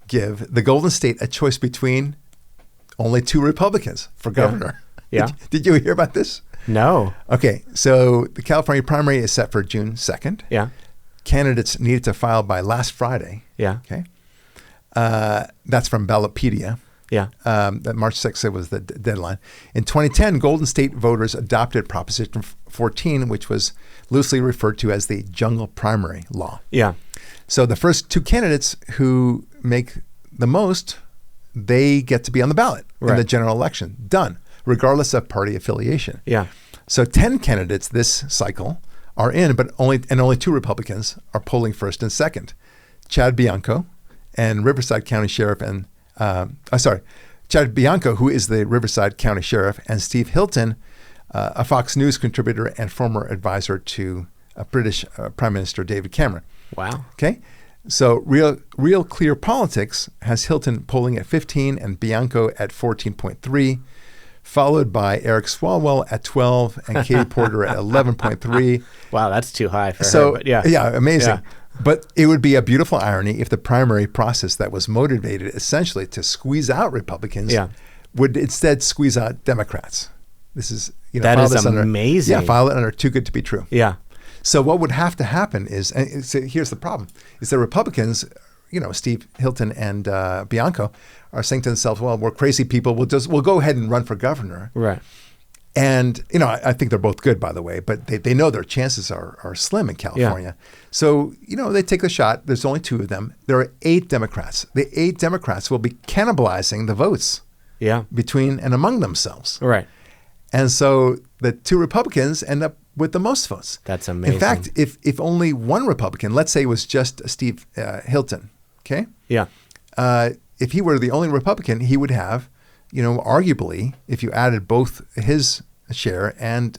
the Golden State a choice between only 2 Republicans for governor. Yeah. Did you hear about this? No. Okay. So the California primary is set for June 2nd. Yeah. Candidates needed to file by last Friday. Yeah. Okay. That's from Ballotpedia. Yeah. That March 6th was the deadline. In 2010, Golden State voters adopted Proposition 14, which was loosely referred to as the jungle primary law. Yeah. So the first 2 candidates who make the most, they get to be on the ballot in the general election. Done, regardless of party affiliation. Yeah. So 10 candidates this cycle are in, but only 2 Republicans are polling first and second. Chad Bianco and Riverside County Sheriff Chad Bianco, who is the Riverside County Sheriff, and Steve Hilton, a Fox News contributor and former advisor to British Prime Minister David Cameron. Wow. Okay. So Real Clear Politics has Hilton polling at 15 and Bianco at 14.3. Followed by Eric Swalwell at 12 and Katie Porter at 11.3. Wow, that's too high for her. But yeah, amazing. Yeah. But it would be a beautiful irony if the primary process that was motivated essentially to squeeze out Republicans would instead squeeze out Democrats. This is, that is amazing. File it under too good to be true. Yeah. So what would have to happen is, and so here's the problem, is the Republicans, Steve Hilton and Bianco are saying to themselves, well, we're crazy people. We'll go ahead and run for governor. Right. And, I think they're both good, by the way, but they know their chances are slim in California. Yeah. So, they take the shot. There's only 2 of them. There are 8 Democrats. The 8 Democrats will be cannibalizing the votes between and among themselves. Right. And so the 2 Republicans end up with the most votes. That's amazing. In fact, if only one Republican, let's say it was just Steve Hilton, okay? Yeah. If he were the only Republican, he would have, arguably, if you added both his share and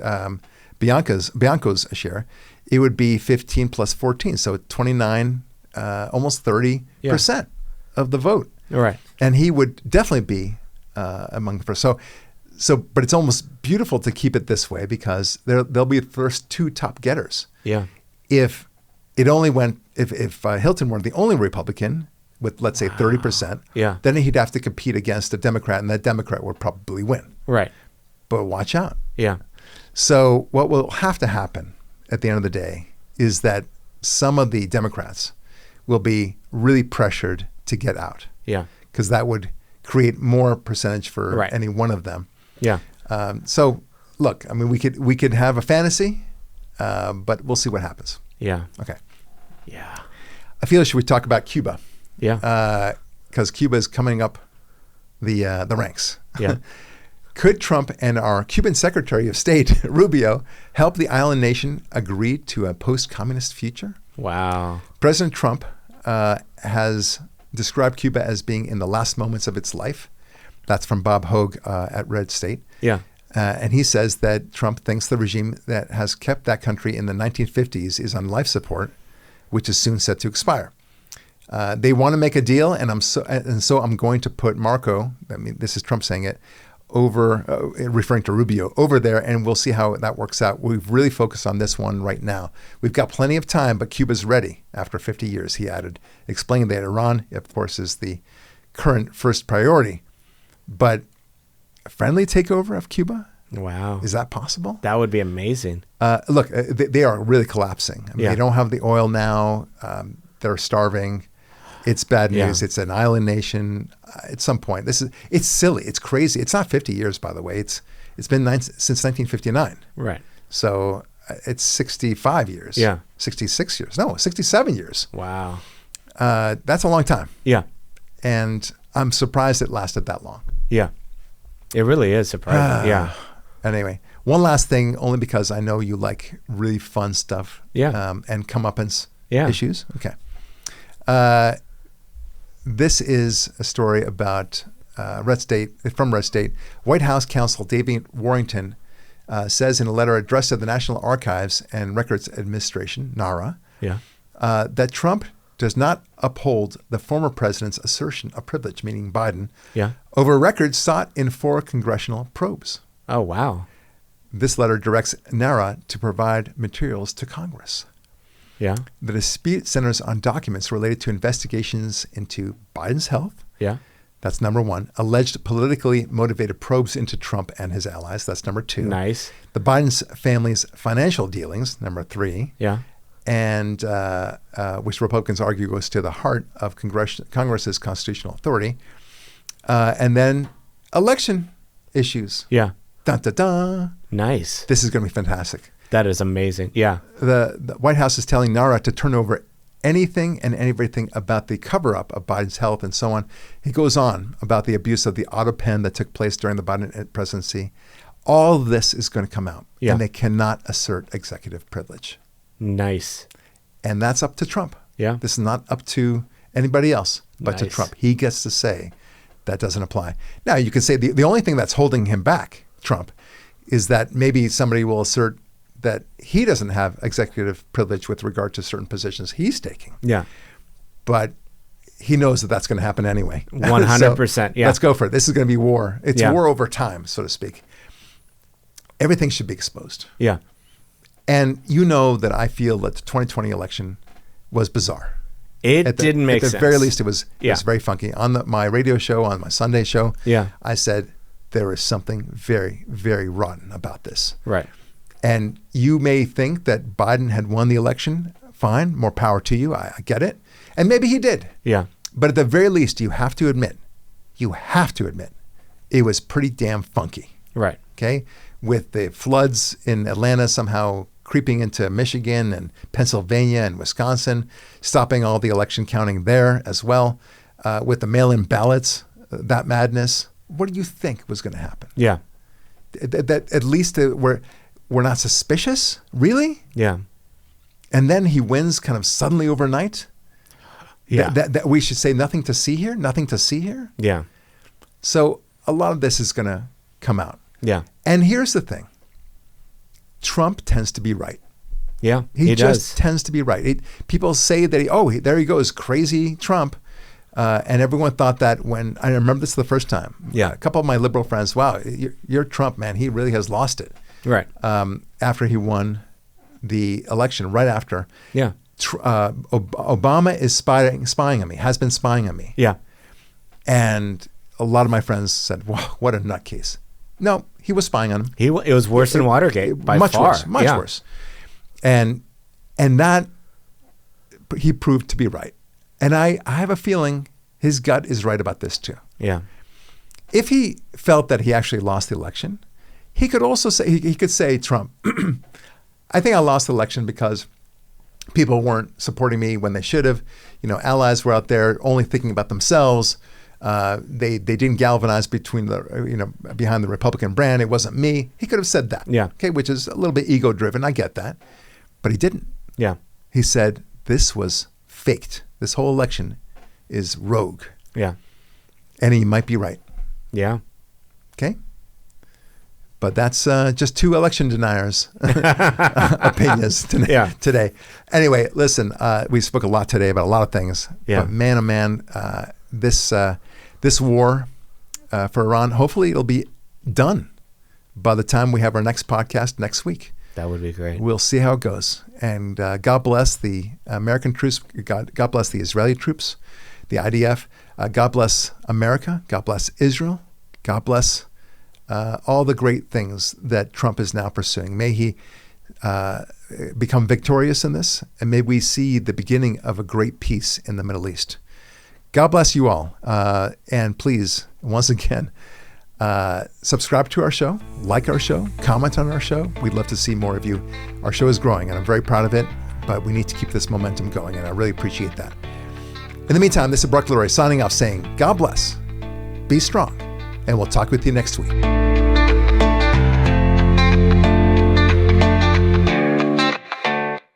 Bianco's share, it would be 15 plus 14, so 29, almost 30% of the vote. Right. And he would definitely be among the first. But it's almost beautiful to keep it this way because they'll be the first two top getters. Yeah. If Hilton were the only Republican with, let's say, 30%, then he'd have to compete against a Democrat, and that Democrat would probably win. Right. But watch out. Yeah. So what will have to happen at the end of the day is that some of the Democrats will be really pressured to get out. Yeah. Because that would create more percentage for any one of them. Yeah. So look, I mean, we could have a fantasy, but we'll see what happens. Yeah. Okay. Yeah. I feel should we talk about Cuba? Yeah. Because Cuba is coming up the ranks. Yeah. Could Trump and our Cuban Secretary of State, Rubio, help the island nation agree to a post-communist future? Wow. President Trump has described Cuba as being in the last moments of its life. That's from Bob Hogue at Red State. Yeah. And he says that Trump thinks the regime that has kept that country in the 1950s is on life support, which is soon set to expire. They want to make a deal, and so I'm going to put Marco, I mean, this is Trump saying it, over, referring to Rubio, over there, and we'll see how that works out. We've really focused on this one right now. We've got plenty of time, but Cuba's ready after 50 years, he added, explaining that Iran, of course, is the current first priority. But a friendly takeover of Cuba? Wow. Is that possible? That would be amazing. Look, they are really collapsing. I mean, they don't have the oil now. They're starving. It's bad news. It's an island nation. At some point, it's silly. It's crazy. It's not 50 years, by the way. It's been since 1959. Right. So it's 65 years. Yeah. 66 years. No, 67 years. Wow. That's a long time. Yeah. And I'm surprised it lasted that long. Yeah. It really is surprising. Yeah. Anyway, one last thing, only because I know you like really fun stuff. Yeah. And comeuppance issues. Okay. This is a story about Red State, from Red State. White House counsel David Warrington says in a letter addressed to the National Archives and Records Administration, NARA, that Trump does not uphold the former president's assertion of privilege, meaning Biden, over records sought in 4 congressional probes. Oh, wow. This letter directs NARA to provide materials to Congress. Yeah. The dispute centers on documents related to investigations into Biden's health. Yeah. That's number 1. Alleged politically motivated probes into Trump and his allies. That's number 2. Nice. The Biden's family's financial dealings. Number 3. Yeah. And which Republicans argue goes to the heart of Congress's constitutional authority. And then election issues. Yeah. Dun, dun, dun. Nice. This is going to be fantastic. That is amazing. Yeah. The White House is telling NARA to turn over anything and everything about the cover-up of Biden's health and so on. He goes on about the abuse of the auto pen that took place during the Biden presidency. All of this is going to come out, and they cannot assert executive privilege. Nice. And that's up to Trump. Yeah. This is not up to anybody else but to Nice. Trump. He gets to say that doesn't apply. Now, you can say the only thing that's holding him back, Trump, is that maybe somebody will assert that he doesn't have executive privilege with regard to certain positions he's taking. Yeah. But he knows that that's going to happen anyway. 100%. Yeah. Let's go for it. This is going to be war. It's Yeah. war over time, so to speak. Everything should be exposed. Yeah. And you know that I feel that the 2020 election was bizarre. It didn't make sense. At the very least, it was very funky. On my radio show, on my Sunday show, I said there is something very, very rotten about this. Right. And you may think that Biden had won the election. Fine, more power to you. I get it. And maybe he did. Yeah. But at the very least, you have to admit, it was pretty damn funky. Right. Okay? With the floods in Atlanta somehow creeping into Michigan and Pennsylvania and Wisconsin, stopping all the election counting there as well. With the mail-in ballots, that madness. What do you think was going to happen? Yeah. That at least we're not suspicious? Really? Yeah. And then he wins kind of suddenly overnight? Yeah. That we should say nothing to see here? Nothing to see here? Yeah. So a lot of this is going to come out. Yeah. And here's the thing. Trump tends to be right. Yeah, he just does. tends to be right. People say that, there he goes, crazy Trump. And everyone thought that when, I remember this the first time. Yeah. A couple of my liberal friends, wow, you're Trump, man. He really has lost it. Right. After he won the election, right after. Yeah. Obama is spying on me, has been spying on me. Yeah. And a lot of my friends said, wow, what a nutcase. No, he was spying on him. It was worse than Watergate by much far. Much worse. And that he proved to be right. And I have a feeling his gut is right about this too. Yeah. If he felt that he actually lost the election, he could also say, he could say, Trump, I think I lost the election because people weren't supporting me when they should have. Allies were out there only thinking about themselves. They didn't galvanize behind the Republican brand. It wasn't me. He could have said that. Yeah. Okay, which is a little bit ego driven. I get that. But he didn't. Yeah. He said this was faked. This whole election is rogue. Yeah. And he might be right. Yeah. Okay. But that's just two election deniers' opinions today. Anyway, listen, we spoke a lot today about a lot of things. Yeah. But man, oh man, this war for Iran, hopefully it'll be done by the time we have our next podcast next week. That would be great. We'll see how it goes. And God bless the American troops. God bless the Israeli troops, the IDF. God bless America. God bless Israel. God bless all the great things that Trump is now pursuing. May he become victorious in this, and may we see the beginning of a great peace in the Middle East. God bless you all. And please, once again, subscribe to our show, like our show, comment on our show. We'd love to see more of you. Our show is growing, and I'm very proud of it, but we need to keep this momentum going, and I really appreciate that. In the meantime, this is Barak Lurie signing off saying, God bless, be strong, and we'll talk with you next week.